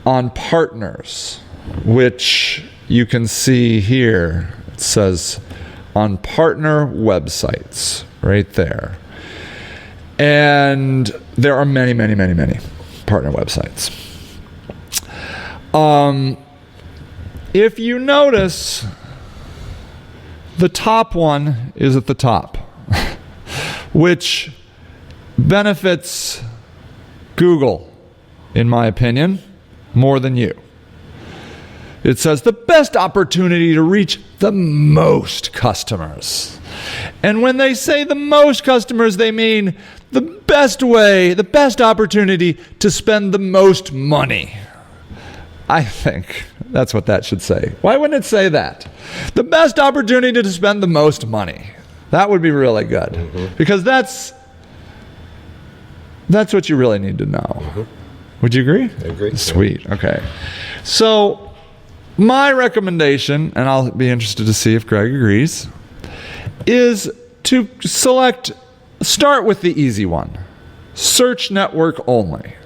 On partners, which you can see here. It says on partner websites right there. And there are many, many, many, many partner websites. If you notice, the top one is at the top, which benefits Google, in my opinion, more than you. It says the best opportunity to reach the most customers. And when they say the most customers, they mean the best way, the best opportunity to spend the most money. I think that's what that should say. Why wouldn't it say that? The best opportunity to spend the most money. That would be really good. Mm-hmm. Because that's what you really need to know. Mm-hmm. Would you agree? I agree. Sweet. Okay. So my recommendation, and I'll be interested to see if Greg agrees, is to start with the easy one. Search network only.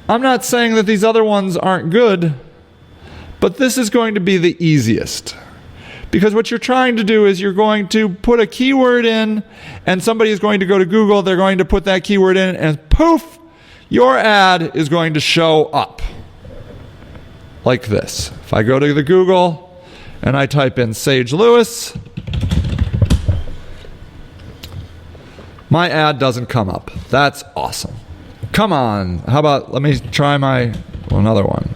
I'm not saying that these other ones aren't good, but this is going to be the easiest. Because what you're trying to do is you're going to put a keyword in, and somebody is going to go to Google, they're going to put that keyword in, and poof, your ad is going to show up. Like this. If I go to the Google and I type in Sage Lewis, my ad doesn't come up. That's awesome. Come on. How about, let me try another one.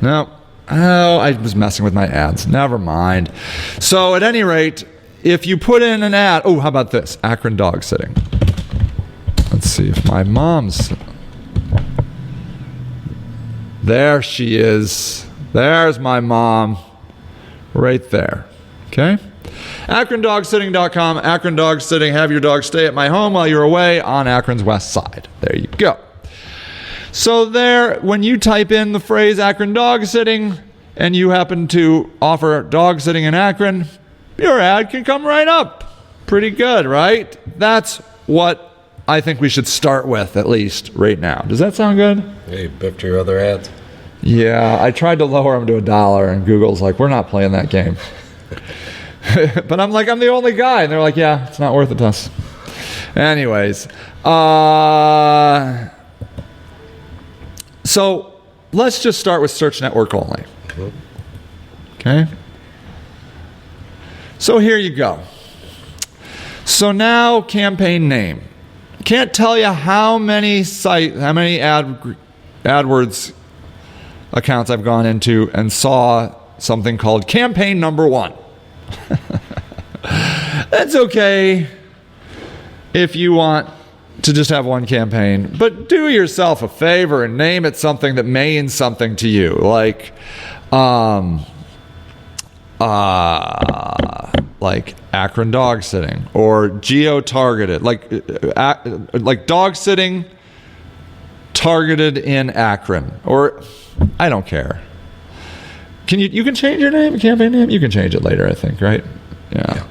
No, Oh, I was messing with my ads. Never mind. So at any rate, if you put in an ad, oh, how about this? Akron dog sitting. Let's see if my mom's... There she is. There's my mom. Right there. Okay? AkronDogSitting.com. Akron Dog Sitting. Have your dog stay at my home while you're away on Akron's west side. There you go. So there, when you type in the phrase Akron Dog Sitting and you happen to offer dog sitting in Akron, your ad can come right up. Pretty good, right? That's what I think we should start with, at least right now. Does that sound good? Yeah, you biffed your other ads. Yeah, I tried to lower them to $1, and Google's like, we're not playing that game. But I'm like, I'm the only guy. And they're like, yeah, it's not worth it to us. Anyways, so let's just start with search network only. Okay? So here you go. So now campaign name. Can't tell you how many AdWords accounts I've gone into and saw something called campaign number 1. That's okay if you want to just have one campaign, but do yourself a favor and name it something that means something to you, like Akron dog sitting, or geo-targeted, like dog sitting targeted in Akron, or I don't care. You can change your name, campaign name? You can change it later, I think, right? Yeah.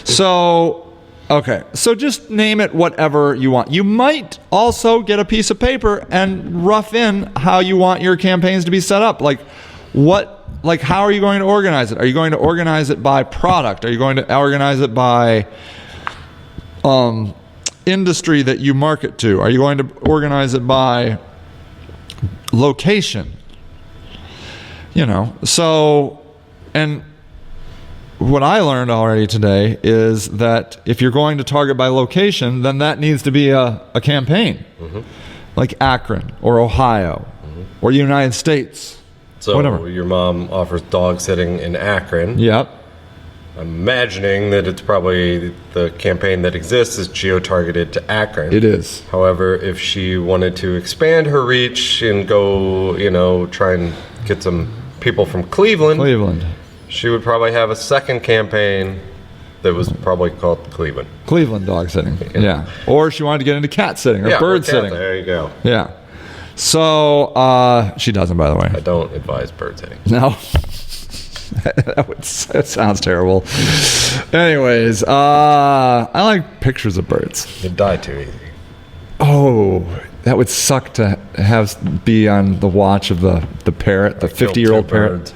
So, okay. So just name it whatever you want. You might also get a piece of paper and rough in how you want your campaigns to be set up. Like how are you going to organize it? Are you going to organize it by product? Are you going to organize it by industry that you market to? Are you going to organize it by location? So, and what I learned already today is that if you're going to target by location, then that needs to be a campaign. Mm-hmm. Like Akron or Ohio or United States. So whatever. Your mom offers dog sitting in Akron. Yep. I'm imagining that it's probably the campaign that exists is geo-targeted to Akron. It is. However, if she wanted to expand her reach and go, try and get some people from Cleveland, she would probably have a second campaign that was probably called Cleveland dog sitting. Yeah. Or she wanted to get into cat sitting or bird sitting. There you go. Yeah. So she doesn't, by the way. I don't advise bird sitting. No. That sounds terrible. Anyways, I like pictures of birds. They'd die too easy. Oh, that would suck to be on the watch of the parrot, the 50-year-old parrot.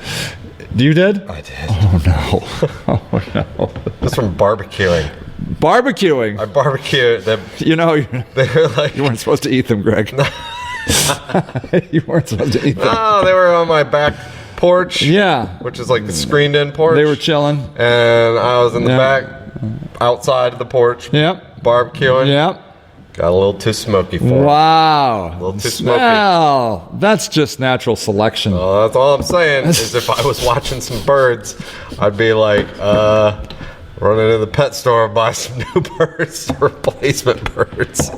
You did? I did. Oh no! Oh no! That's from barbecuing. Barbecuing. I barbecued them. They're like, you weren't supposed to eat them, Greg. You weren't supposed to eat them. No, they were on my back porch. Yeah. Which is like the screened-in porch. They were chilling, and I was in the back, outside of the porch. Yep. Barbecuing. Yep. Got a little too smoky for it. Wow. A little too smoky. Well, that's just natural selection. That's all I'm saying is if I was watching some birds, I'd be like, run into the pet store and buy some new birds, replacement birds.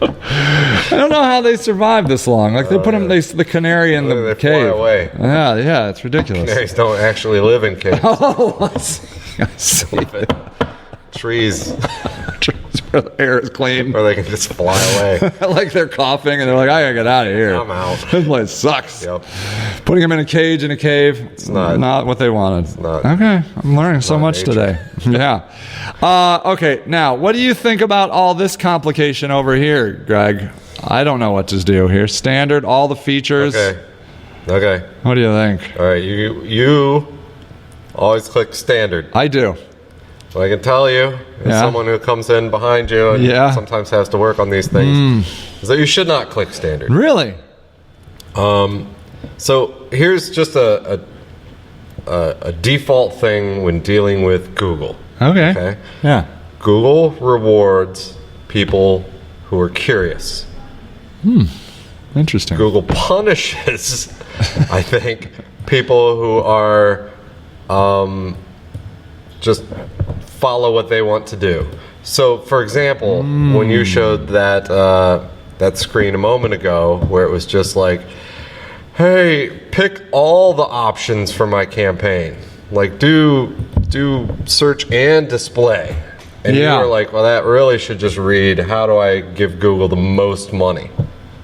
I don't know how they survive this long. Like they put them, the canary in the cave. Fly away. Yeah, it's ridiculous. Canaries don't actually live in caves. Oh, I see. Trees. Where the air is clean. Or they can just fly away. Like they're coughing and they're like, I gotta get out of here. I'm out. This place sucks. Yep. Putting them in a cage in a cave. It's not what they wanted. It's not. Okay, I'm learning so much today. Yeah. Okay, now, what do you think about all this complication over here, Greg? I don't know what to do here. Standard, all the features. Okay. What do you think? All right, you always click standard. I do. What I can tell you, as someone who comes in behind you and sometimes has to work on these things, is that you should not click standard. Really? So here's just a default thing when dealing with Google. Okay. Yeah. Google rewards people who are curious. Interesting. Google punishes, I think, people who are just follow what they want to do. So, for example, when you showed that screen a moment ago, where it was just like, "Hey, pick all the options for my campaign. Like, do search and display." And you were like, "Well, that really should just read, how do I give Google the most money?"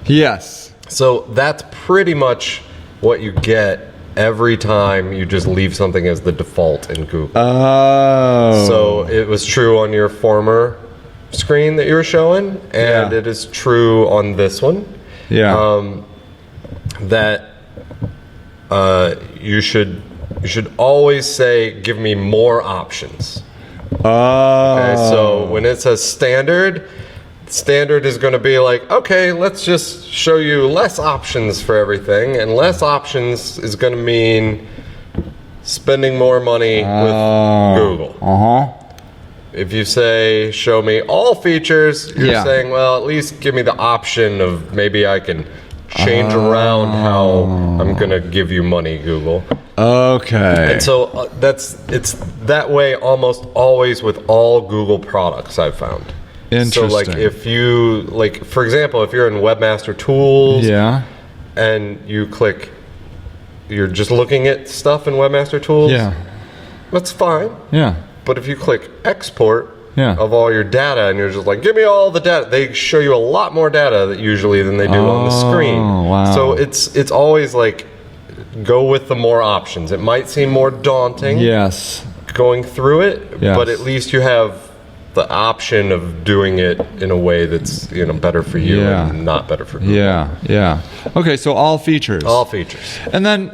Yes. So that's pretty much what you get every time you just leave something as the default in Google. Oh. So it was true on your former screen that you were showing, and it is true on this one. Yeah. That you should always say, "Give me more options." Oh. Okay, so when it says standard is going to be like, okay, let's just show you less options for everything, and less options is going to mean spending more money with Google. If you say, show me all features, you're saying, well, at least give me the option of maybe I can change around how I'm going to give you money, Google. Okay. And so it's that way almost always with all Google products, I've found. Interesting. So like if you, like for example, if you're in Webmaster Tools and you click, you're just looking at stuff in Webmaster Tools, that's fine. Yeah. But if you click export Yeah. of all your data, and you're just like, give me all the data. They show you a lot more data usually than they do on the screen. Wow. So it's always like, go with the more options. It might seem more daunting Yes. going through it, Yes. but at least you have the option of doing it in a way that's, you know, better for you Yeah. and not better for Google. Yeah. Yeah. Okay, so all features. All features. And then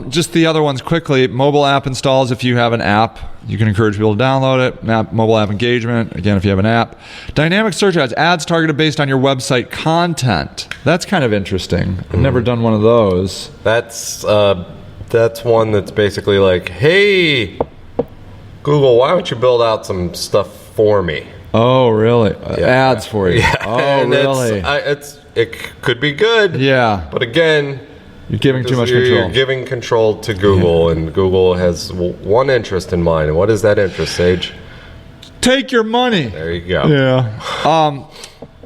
just the other ones quickly. Mobile app installs. If you have an app, you can encourage people to download it. Mobile app engagement, again, if you have an app. Dynamic search ads. Ads targeted based on your website content. That's kind of interesting. I've never done one of those. That's one that's basically like, hey, Google, why don't you build out some stuff for me? Oh, really? Ads for you. Yeah. Oh, And really? It could be good. Yeah. But again, You're giving too much control. You're giving control to Google, and Google has one interest in mind. And what is that interest, Sage? Take your money. There you go. Yeah.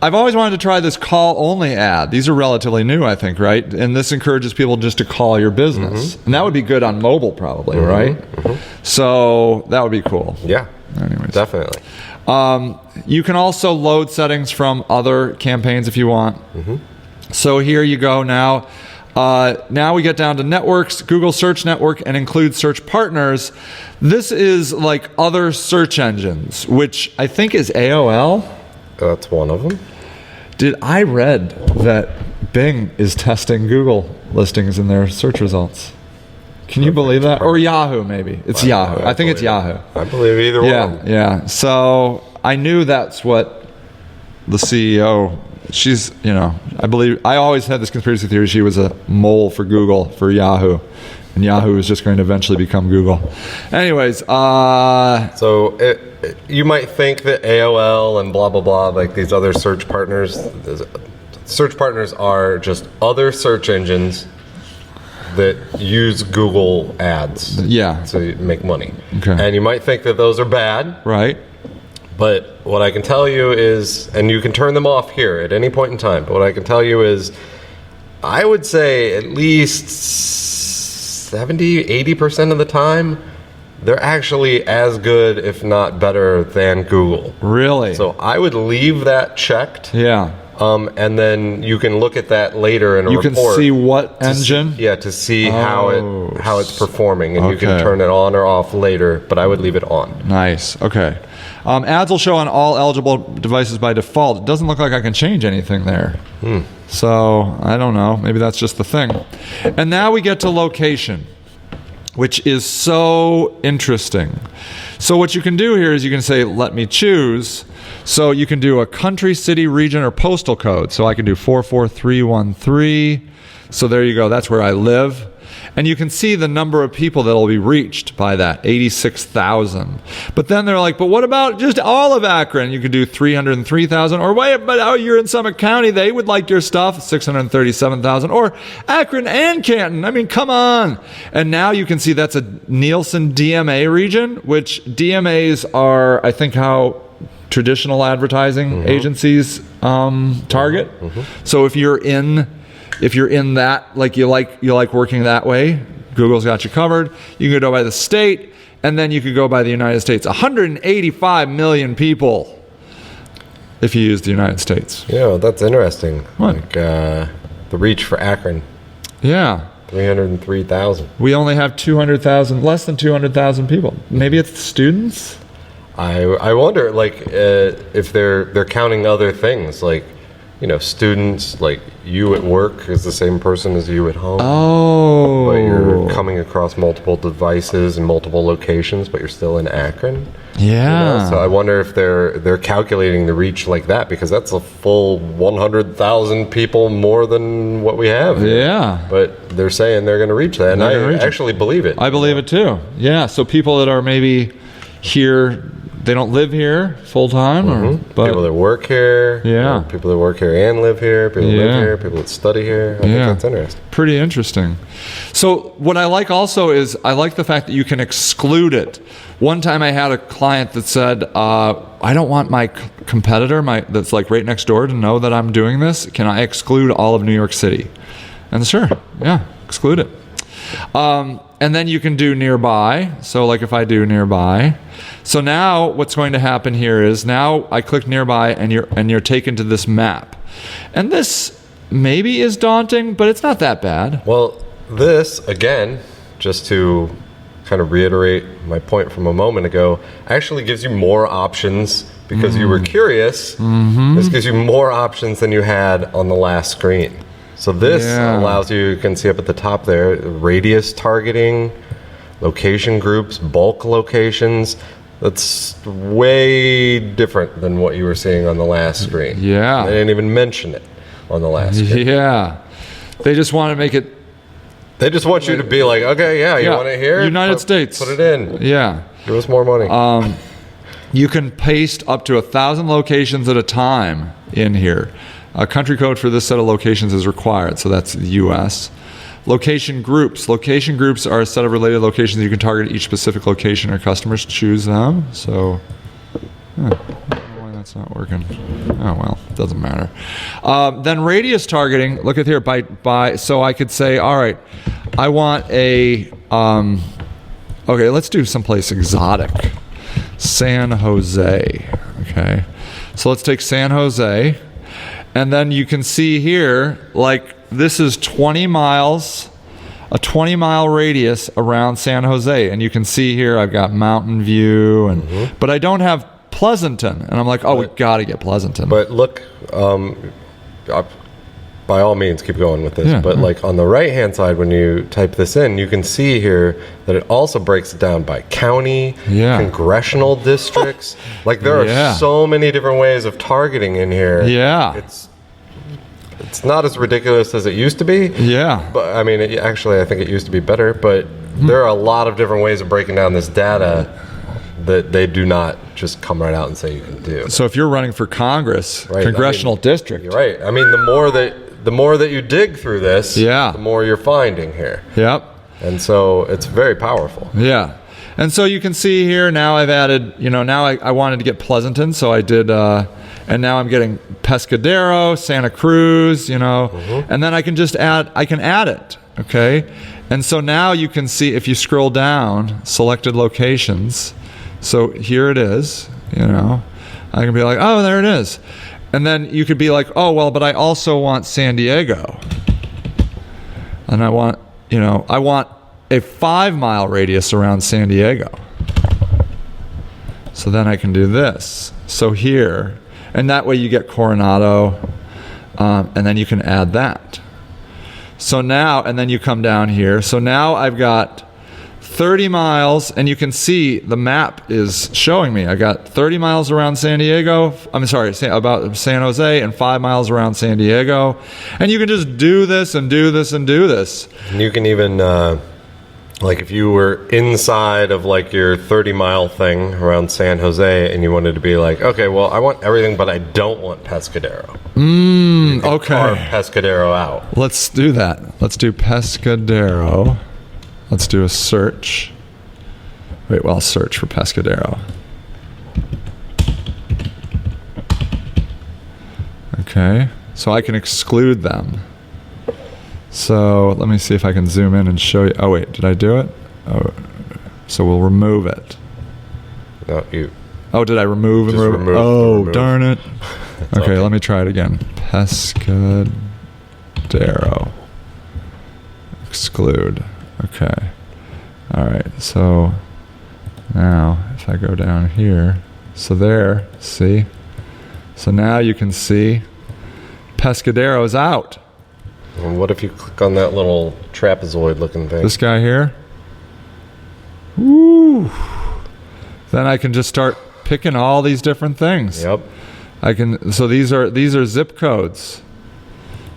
I've always wanted to try this call-only ad. These are relatively new, I think, right? And this encourages people just to call your business. And that would be good on mobile, probably, right? So that would be cool. Yeah. Anyways. Definitely. You can also load settings from other campaigns if you want. So here you go now. Now we get down to networks, Google Search Network, and include search partners. This is like other search engines, which I think is AOL. That's one of them. I read that Bing is testing Google listings in their search results. Can you believe that? Or Yahoo, maybe. It's Yahoo. I think it's Yahoo. I believe either one. Yeah. So I knew that's what the CEO, she's, you know, I always had this conspiracy theory she was a mole for Google, for Yahoo. And Yahoo is just going to eventually become Google. Anyways. So you might think that AOL and blah, blah, blah, like these other search partners are just other search engines that use Google ads to make money. Okay. And you might think that those are bad. Right. But what I can tell you is, and you can turn them off here at any point in time, but what I can tell you is, I would say at least 70, 80% of the time, they're actually as good, if not better, than Google. Really? So I would leave that checked. Yeah. And then you can look at that later in a report. You can see what engine? To see how it's performing, and you can turn it on or off later, but I would leave it on. Nice. Okay. Ads will show on all eligible devices by default. It doesn't look like I can change anything there. So I don't know. Maybe that's just the thing. And now we get to location, which is so interesting. So what you can do here is you can say, let me choose. So you can do a country, city, region, or postal code. So I can do 44313. So there you go. That's where I live. And you can see the number of people that will be reached by that, 86,000. But then they're like, but what about just all of Akron? You could do 303,000. Or wait, but you're in Summit County. They would like your stuff, 637,000. Or Akron and Canton. I mean, come on. And now you can see that's a Nielsen DMA region, which DMAs are, I think, how traditional advertising agencies target. So if you're in that, like you like working that way, Google's got you covered. You can go by the state, and then you could go by the United States. 185 million people if you use the United States. Yeah, that's interesting. What? Like the reach for Akron. Yeah. 303,000. We only have 200,000, less than 200,000 people. Maybe it's students? I wonder, like, if they're counting other things, like, you know, students, like you at work is the same person as you at home. Oh. But you're coming across multiple devices and multiple locations, but you're still in Akron. Yeah. You know? So I wonder if they're calculating the reach like that, because that's a full 100,000 people more than what we have here. Yeah. But they're saying they're going to reach that, and I actually believe it. I believe it too. Yeah. So people that are maybe here, they don't live here full time, but people that work here, yeah, people that work here and live here, people that live here, people that study here. I think that's interesting. Pretty interesting. So what I like also is I like the fact that you can exclude it. One time I had a client that said, I don't want my competitor, that's like right next door, to know that I'm doing this. Can I exclude all of New York City? And sure, yeah, exclude it. And then you can do nearby. So like if I do nearby. So now what's going to happen here is now I click nearby and you're taken to this map. And this maybe is daunting, but it's not that bad. Well, this, again, just to kind of reiterate my point from a moment ago, actually gives you more options because you were curious. This gives you more options than you had on the last screen. So this allows you can see up at the top there, radius targeting, location groups, bulk locations. That's way different than what you were seeing on the last screen. Yeah. They didn't even mention it on the last screen. Yeah. They just want to make it. They just want you to be like, okay, you want it here? United States. Put it in. Yeah. Give us more money. You can paste up to 1,000 locations at a time in here. A country code for this set of locations is required, so that's the U.S. Location groups. Location groups are a set of related locations you can target each specific location or customers. Choose them. So, I don't know why that's not working. Oh well, doesn't matter. Then radius targeting. Look at here. By so I could say, all right, I want a. Okay, let's do someplace exotic. San Jose. Okay, so let's take San Jose. And then you can see here, like, this is 20 miles, a 20-mile radius around San Jose. And you can see here I've got Mountain View, but I don't have Pleasanton. And I'm like, we got to get Pleasanton. But look, by all means, keep going with this. But like on the right-hand side, when you type this in, you can see here that it also breaks it down by county, congressional districts. Like there are so many different ways of targeting in here. Yeah. It's not as ridiculous as it used to be. Yeah. But I mean, actually, I think it used to be better. But there are a lot of different ways of breaking down this data that they do not just come right out and say you can do. So if you're running for Congress, congressional district. You're right. I mean, the more that you dig through this, the more you're finding here. Yep. And so it's very powerful. Yeah. And so you can see here now I've added, now I wanted to get Pleasanton, so I did, and now I'm getting Pescadero, Santa Cruz, and then I can just add it, okay? And so now you can see, if you scroll down, selected locations, so here it is, I can be like, oh, there it is. And then you could be like, oh, well, but I also want San Diego. And I want a 5-mile radius around San Diego. So then I can do this. So here, and that way you get Coronado, and then you can add that. So now, and then you come down here. So now I've got 30 miles, and you can see the map is showing me. I got 30 miles around San Diego. I'm sorry, about San Jose, and 5 miles around San Diego. And you can just do this and do this and do this. And you can even, like if you were inside of like your 30-mile thing around San Jose and you wanted to be like, okay, well, I want everything, but I don't want Pescadero. Okay. Carve Pescadero out. Let's do that. Let's do Pescadero. Let's do a search. Wait, well, I'll search for Pescadero. Okay, so I can exclude them. So let me see if I can zoom in and show you. Oh wait, did I do it? Oh, so we'll remove it. No, you. Oh, did I remove and remove? Oh, darn it. Okay, let me try it again. Pescadero. Exclude. Okay. All right. So now if I go down here, so there, see? So now you can see Pescadero's out. And what if you click on that little trapezoid looking thing? This guy here? Woo! Then I can just start picking all these different things. Yep. I can, so these are zip codes.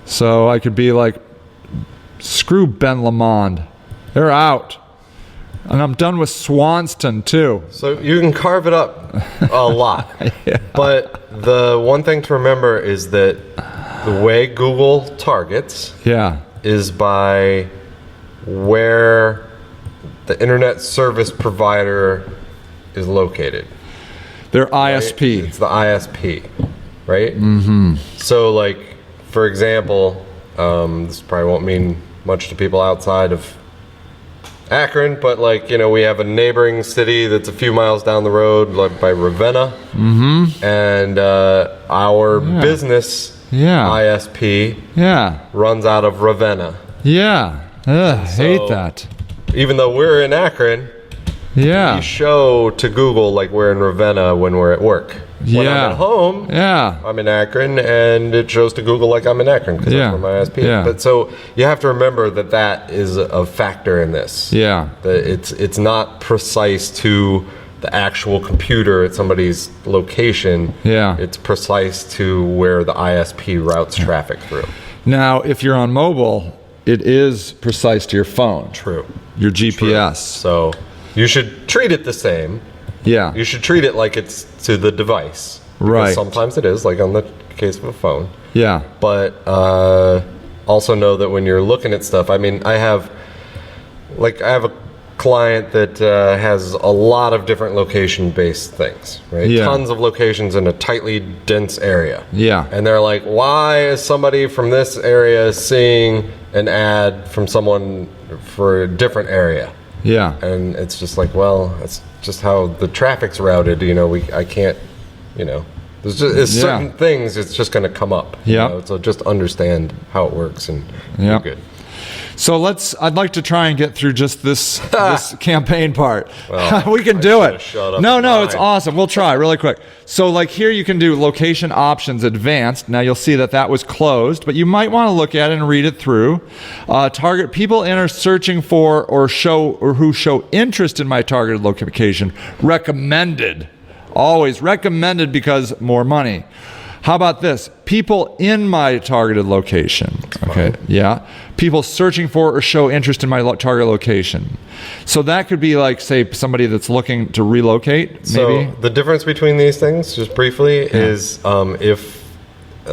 So I could be like, screw Ben Lamond. They're out. And I'm done with Swanston too. So you can carve it up a lot. Yeah. But the one thing to remember is that the way Google targets is by where the internet service provider is located. Their Right? ISP. It's the ISP, right? Mm-hmm. So, like, for example, this probably won't mean much to people outside of Akron, but like, you know, we have a neighboring city that's a few miles down the road, like by Ravenna, and our business ISP runs out of Ravenna. Hate that. Even though we're in Akron, we show to Google like we're in Ravenna when we're at work. When I'm at home, I'm in Akron, and it shows to Google like I'm in Akron because that's where my ISP. But so you have to remember that that is a factor in this. That it's not precise to the actual computer at somebody's location. It's precise to where the ISP routes traffic through. Now, if you're on mobile, it is precise to your phone. True. Your GPS. So you should treat it the same. You should treat it like it's to the device. Right. Sometimes it is, like on the case of a phone. But also know that when you're looking at stuff, I mean, I have a client that has a lot of different location-based things, right? Tons of locations in a tightly dense area. And they're like, why is somebody from this area seeing an ad from someone for a different area? And it's just like, well, it's just how the traffic's routed. You know, I can't, you know, there's certain things it's just going to come up. You know? So just understand how it works and you're good. So I'd like to try and get through just this campaign part. Well, we can do it. No, it's awesome. We'll try really quick. So like here you can do location options advanced. Now you'll see that was closed, but you might want to look at it and read it through. Target people searching for or who show interest in my targeted location. Recommended. Always recommended because more money. How about this? People in my targeted location. Okay. People searching for or show interest in my target location. So that could be like, say, somebody that's looking to relocate, maybe? So the difference between these things, just briefly, is if,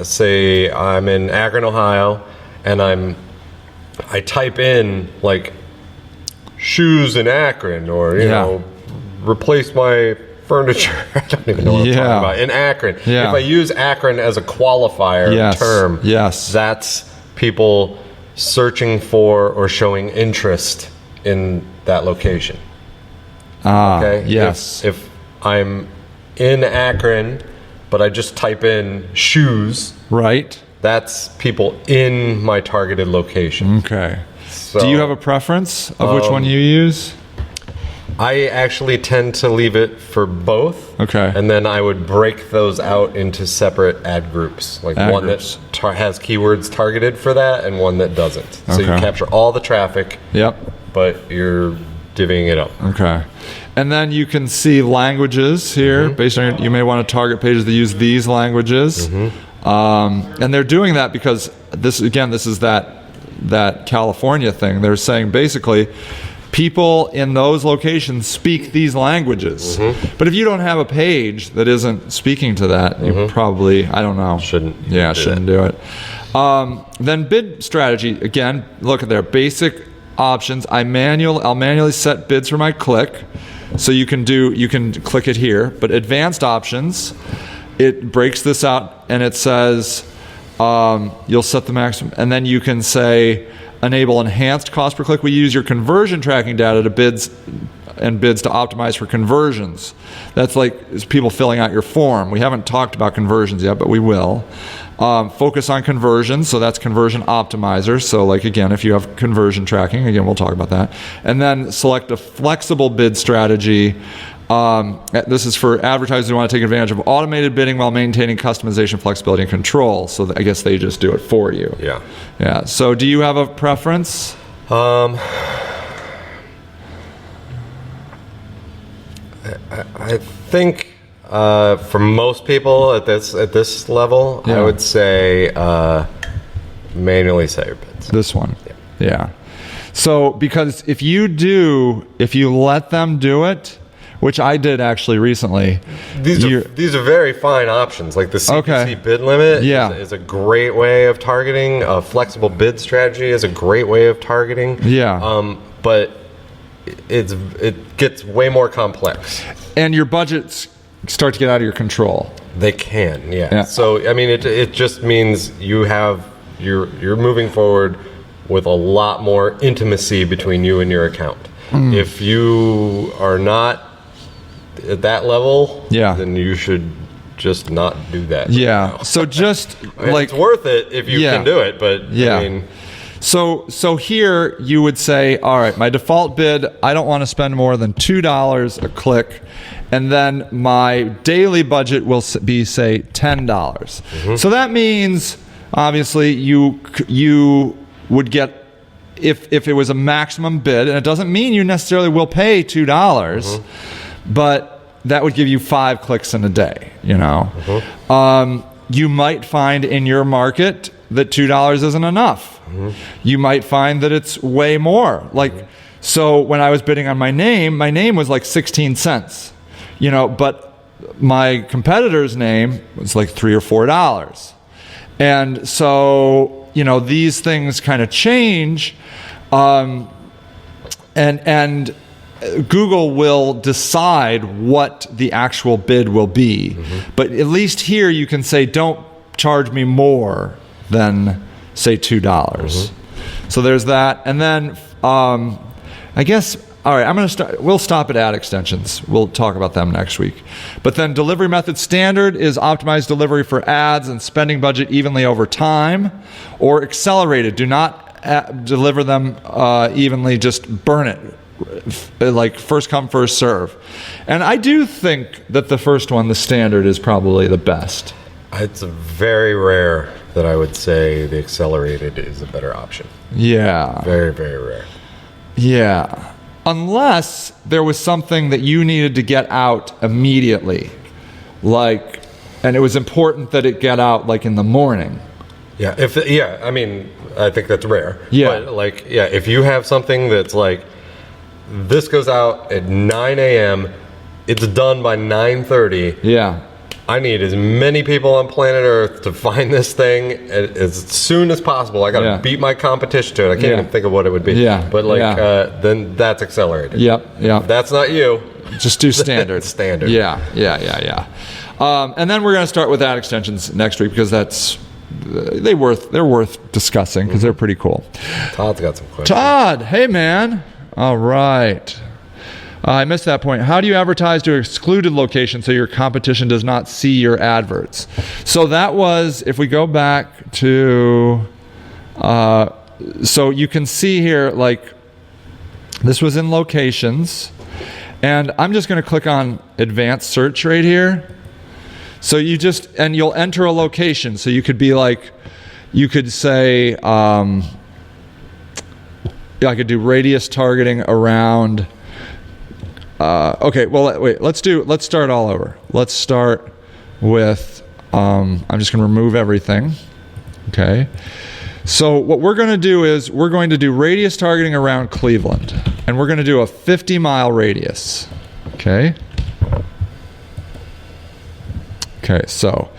say, I'm in Akron, Ohio, and I type in, like, shoes in Akron, or, you know, replace my furniture. I don't even know what I'm talking about. In Akron. If I use Akron as a qualifier term, that's people searching for or showing interest in that location. If I'm in Akron, but I just type in shoes, that's people in my targeted location. So, do you have a preference of which one you use? I actually tend to leave it for both. And then I would break those out into separate ad groups. Like one that has keywords targeted for that and one that doesn't. So you capture all the traffic. But you're divvying it up. Okay. And then you can see languages here. Based on you may want to target pages that use these languages. And they're doing that because this is that California thing. They're saying basically people in those locations speak these languages. But if you don't have a page that isn't speaking to that, you probably, I don't know. Shouldn't do it. Then bid strategy, again, look at their basic options. I'll manually set bids for my click. So you can click it here. But advanced options, it breaks this out and it says you'll set the maximum, and then you can say enable enhanced cost per click. We use your conversion tracking data to bids to optimize for conversions. That's like people filling out your form. We haven't talked about conversions yet, but we will. Focus on conversions, so that's conversion optimizer. So like again, if you have conversion tracking, again, we'll talk about that. And then select a flexible bid strategy. This is for advertisers who want to take advantage of automated bidding while maintaining customization, flexibility, and control. So I guess they just do it for you. Yeah. So do you have a preference? I think for most people at this level, I would say manually set your bids. This one. Yeah. So because if you let them do it, which I did actually recently. These are very fine options. Like the CPC bid limit is a great way of targeting. A flexible bid strategy is a great way of targeting. But it gets way more complex. And your budgets start to get out of your control. They can, yeah. So I mean, it just means you're moving forward with a lot more intimacy between you and your account. If you are not at that level, then you should just not do that. So just it's worth it if you can do it, but I mean. So here you would say, all right, my default bid, I don't want to spend more than $2 a click, and then my daily budget will be, say, $10. So that means, obviously, you would get, if it was a maximum bid, and it doesn't mean you necessarily will pay $2, but that would give you 5 clicks in a day, you know. You might find in your market that $2 isn't enough. You might find that it's way more. So when I was bidding on my name was like 16 cents, you know, but my competitor's name was like $3 or $4. And so, you know, these things kind of change, and Google will decide what the actual bid will be. But at least here you can say, don't charge me more than, say, $2. So there's that. And then I guess, all right, we'll stop at ad extensions. We'll talk about them next week. But then delivery method standard is optimized delivery for ads and spending budget evenly over time, or accelerated. Do not deliver them evenly, just burn it. Like first come, first serve. And I do think that the first one, the standard, is probably the best. It's very rare that I would say the accelerated is a better option. Yeah. Very, very rare. Yeah. Unless there was something that you needed to get out immediately. And it was important that it get out like in the morning. I mean, I think that's rare. But if you have something that's like, this goes out at 9 a.m., it's done by 9:30. I need as many people on planet Earth to find this thing as soon as possible. I got to beat my competition to it. I can't even think of what it would be. But then that's accelerated. If that's not you, just do standard. Standard. And then we're going to start with ad extensions next week because they're worth discussing because they're pretty cool. Todd's got some questions. Todd, hey man. All right. I missed that point. How do you advertise to excluded locations so your competition does not see your adverts? So that was, if we go back to, so you can see here, like, this was in locations. And I'm just going to click on advanced search right here. So you'll enter a location. So you could be like, you could say, I could do radius targeting around Okay, well, wait, let's start all over. Let's start with, I'm just going to remove everything. Okay. So what we're going to do is we're going to do radius targeting around Cleveland, and we're going to do a 50-mile radius. Okay. Okay, so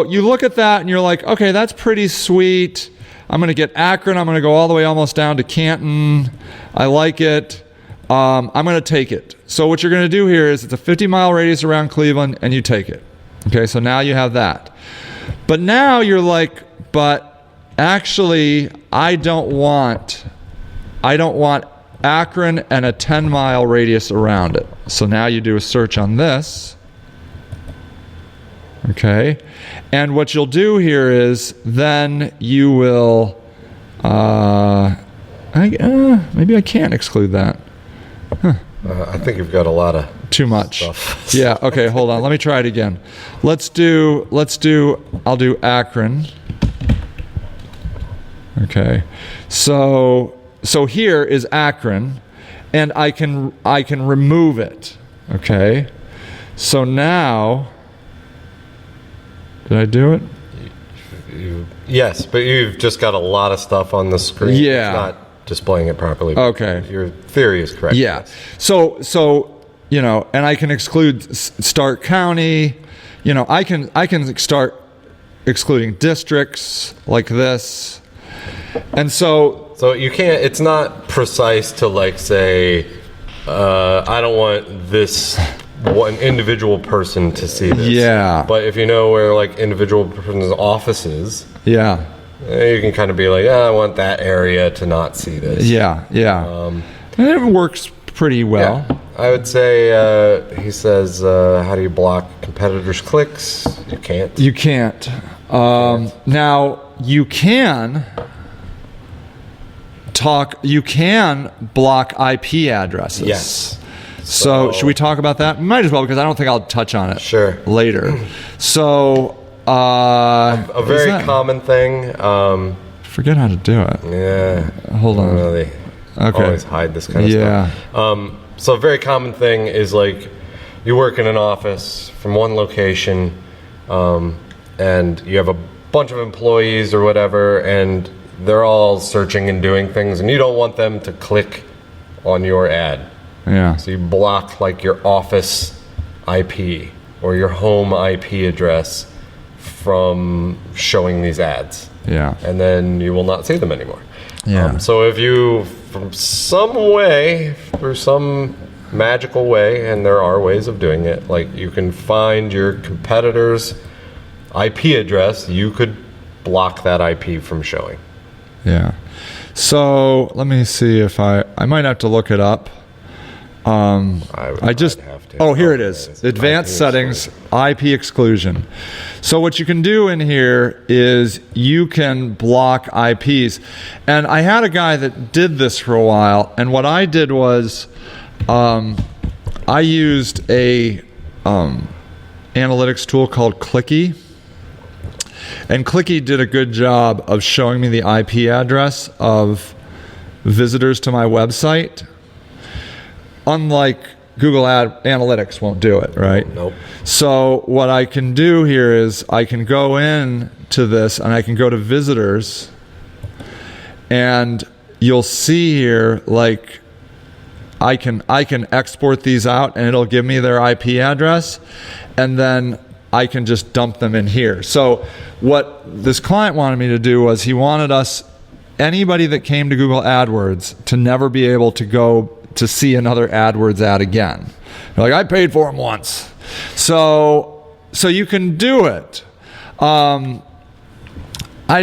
you look at that and you're like, okay, that's pretty sweet. I'm going to get Akron. I'm going to go all the way almost down to Canton. I like it. I'm going to take it. So what you're going to do here is it's a 50-mile radius around Cleveland, and you take it. Okay, so now you have that. But now you're like, but actually, I don't want Akron and a 10-mile radius around it. So now you do a search on this. Okay, and what you'll do here is then you will, maybe I can't exclude that. I think you've got a lot of too much stuff. Yeah, okay, hold on, let me try it again. I'll do Akron. Okay, so here is Akron, and I can remove it. Okay, so now, did I do it? Yes, but you've just got a lot of stuff on the screen. Yeah. It's not displaying it properly. Okay. Your theory is correct. Yeah. So and I can exclude Stark County. I can start excluding districts like this. And so you can't, it's not precise to like say, I don't want this one individual person to see this. Yeah. But if you know where like individual person's office is, yeah, you can kind of be like, I want that area to not see this. Yeah. And it works pretty well. Yeah. I would say, he says, how do you block competitors' clicks? You can't. You can't. Now, you can block IP addresses. Yes. So should we talk about that? Might as well, because I don't think I'll touch on it later. So a very common thing. Forget how to do it. Yeah. Hold on. They always hide this kind of stuff. So a very common thing is like you work in an office from one location, and you have a bunch of employees or whatever, and they're all searching and doing things, and you don't want them to click on your ad. Yeah. So you block like your office IP or your home IP address from showing these ads. Yeah. And then you will not see them anymore. Yeah. So if you, from some way, through some magical way, and there are ways of doing it, like you can find your competitor's IP address, you could block that IP from showing. Yeah. So let me see if I might have to look it up. I'd have to. Oh, here it is. Advanced settings, IP exclusion. So what you can do in here is you can block IPs. And I had a guy that did this for a while. And what I did was I used a analytics tool called Clicky. And Clicky did a good job of showing me the IP address of visitors to my website. Unlike Google Analytics won't do it, right? Nope. So what I can do here is I can go in to this and I can go to visitors, and you'll see here like I can export these out and it'll give me their IP address, and then I can just dump them in here. So what this client wanted me to do was he wanted anybody that came to Google AdWords to never be able to go to see another AdWords ad again. Like, I paid for them once. So you can do it. I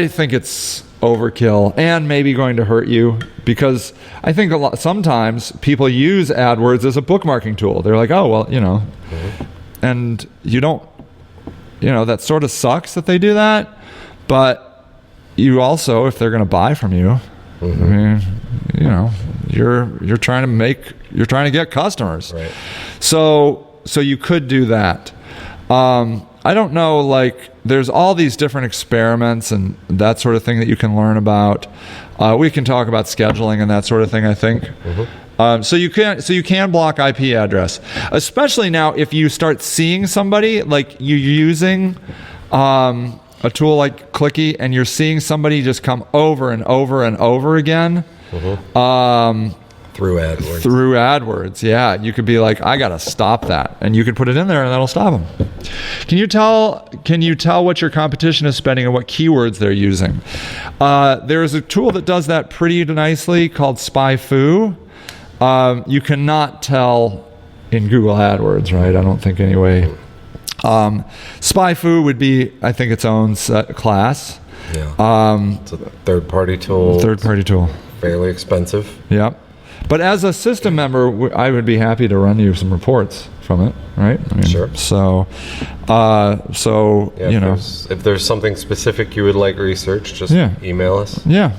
think it's overkill and maybe going to hurt you, because I think sometimes people use AdWords as a bookmarking tool. They're like, oh, well, and you don't, that sort of sucks that they do that. But you also, if they're going to buy from you, I mean, you're trying to get customers. Right. So you could do that. I don't know, like, there's all these different experiments and that sort of thing that you can learn about. We can talk about scheduling and that sort of thing, I think. So you can block IP address, especially now if you start seeing somebody, like you're using a tool like Clicky, and you're seeing somebody just come over and over and over again. Through AdWords. Through AdWords, yeah. You could be like, I gotta stop that, and you could put it in there, and that'll stop them. Can you tell what your competition is spending and what keywords they're using? There is a tool that does that pretty nicely called SpyFu. You cannot tell in Google AdWords, right? I don't think anyway. SpyFu would be, I think, its own class. Yeah. It's a third-party tool. Third-party tool. Fairly expensive. Yep. But as a system member, I would be happy to run you some reports from it, right? I mean, sure. So, yeah, if there's something specific you would like research, just email us. Yeah,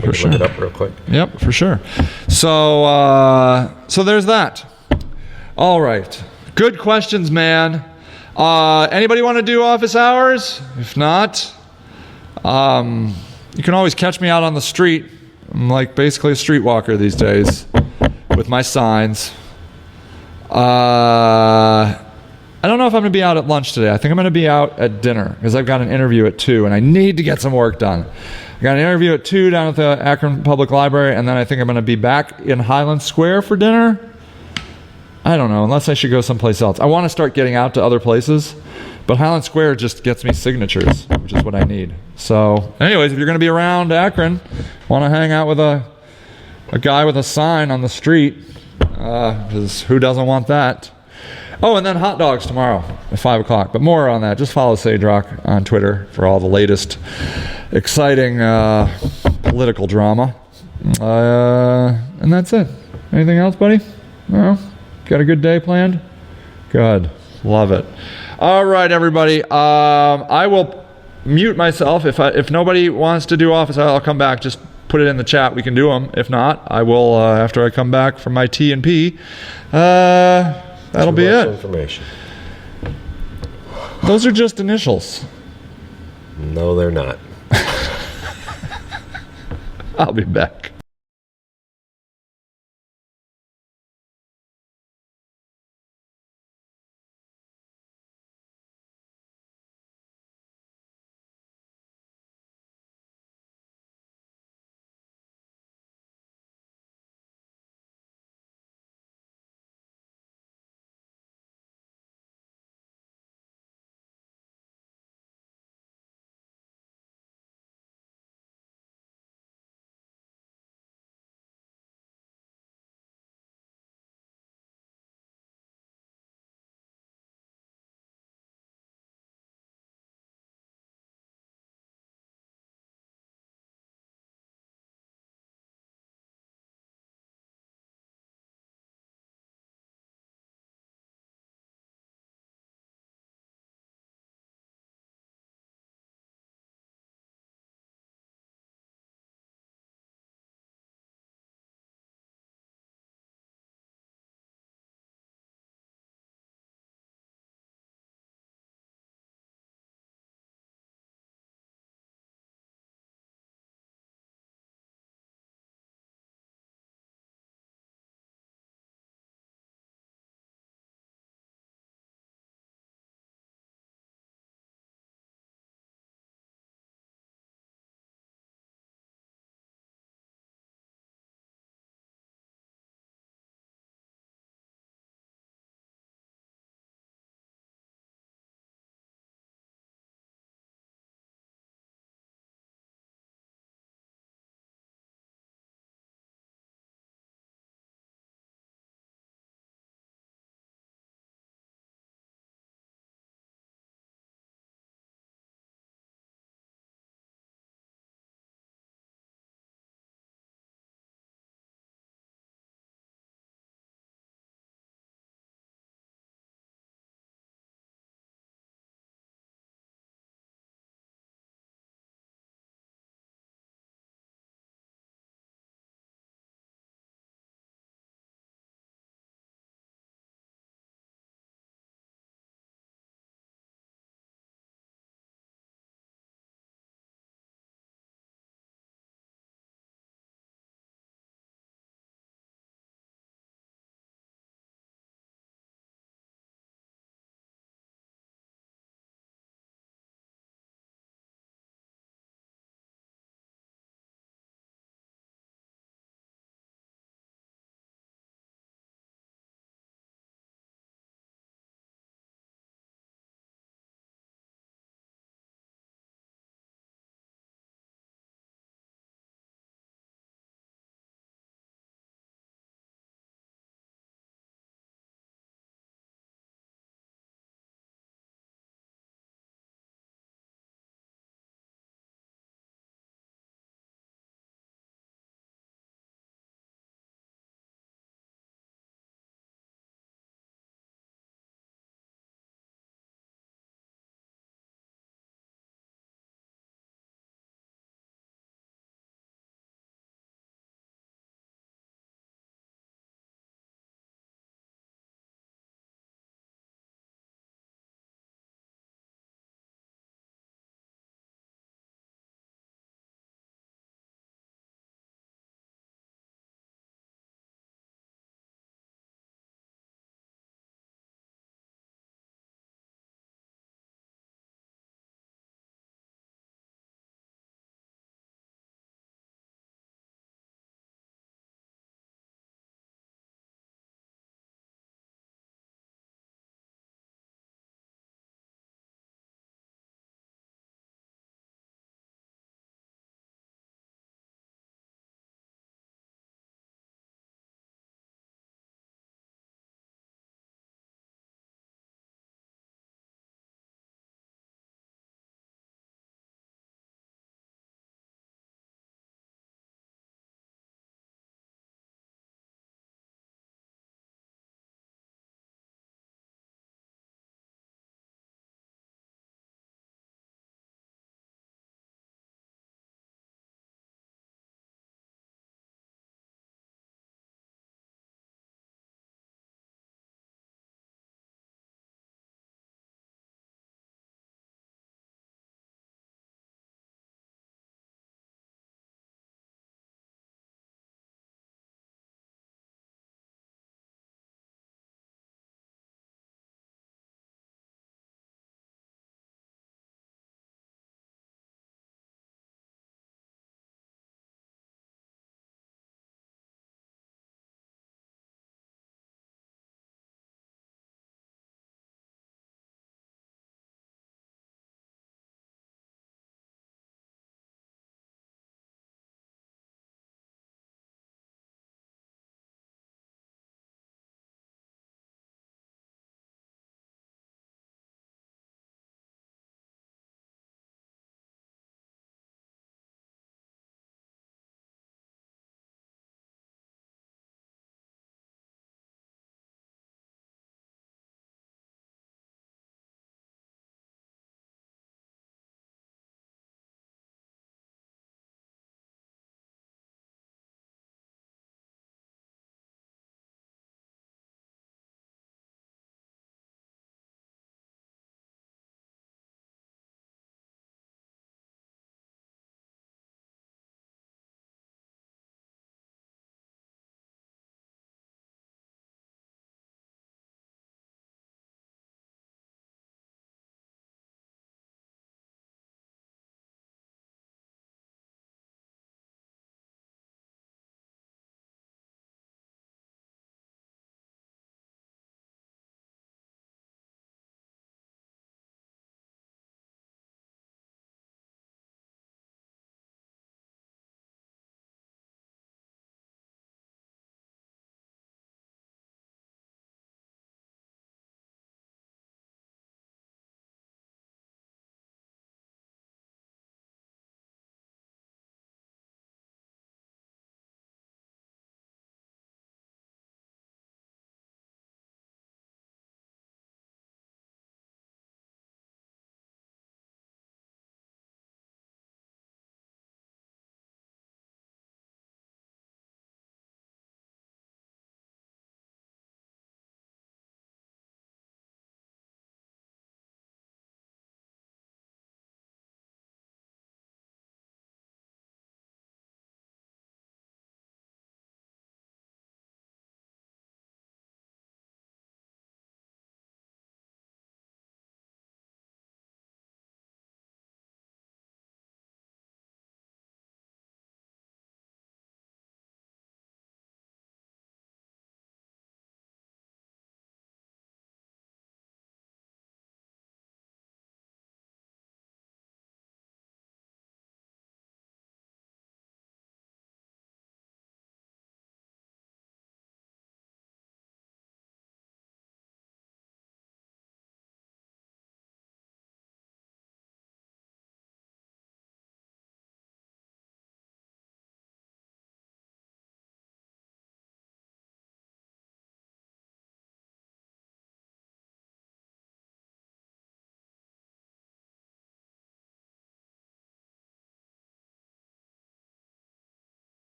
for sure. Look it up real quick. Yep, for sure. So, so there's that. All right. Good questions, man. Anybody want to do office hours? If not, you can always catch me out on the street. I'm like basically a streetwalker these days with my signs. I don't know if I'm going to be out at lunch today. I think I'm going to be out at dinner because I've got an interview at 2 and I need to get some work done. I got an interview at 2 down at the Akron Public Library, and then I think I'm going to be back in Highland Square for dinner. I don't know, unless I should go someplace else. I want to start getting out to other places, but Highland Square just gets me signatures, which is what I need. So, anyways, if you're going to be around Akron, want to hang out with a guy with a sign on the street, because who doesn't want that? Oh, and then hot dogs tomorrow at 5 o'clock. But more on that. Just follow Sage Rock on Twitter for all the latest exciting political drama. And that's it. Anything else, buddy? No? Got a good day planned? Good. Love it. All right, everybody. I will mute myself. If nobody wants to do office, I'll come back. Just put it in the chat. We can do them. If not, I will, after I come back from my T&P, that'll be it. Information. Those are just initials. No, they're not. I'll be back.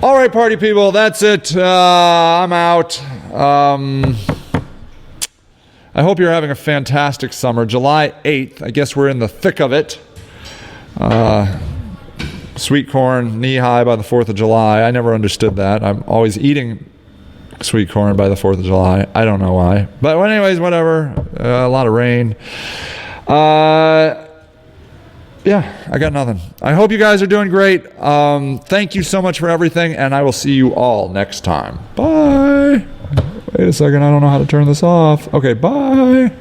All right, party people, that's it. I'm out. I hope you're having a fantastic summer. July 8th, I guess we're in the thick of it. Sweet corn, knee-high by the 4th of July. I never understood that. I'm always eating sweet corn by the 4th of July. I don't know why. But anyways, whatever. A lot of rain. Yeah, I got nothing. I hope you guys are doing great. Thank you so much for everything, and I will see you all next time. Bye. Wait a second, I don't know how to turn this off. Okay, bye.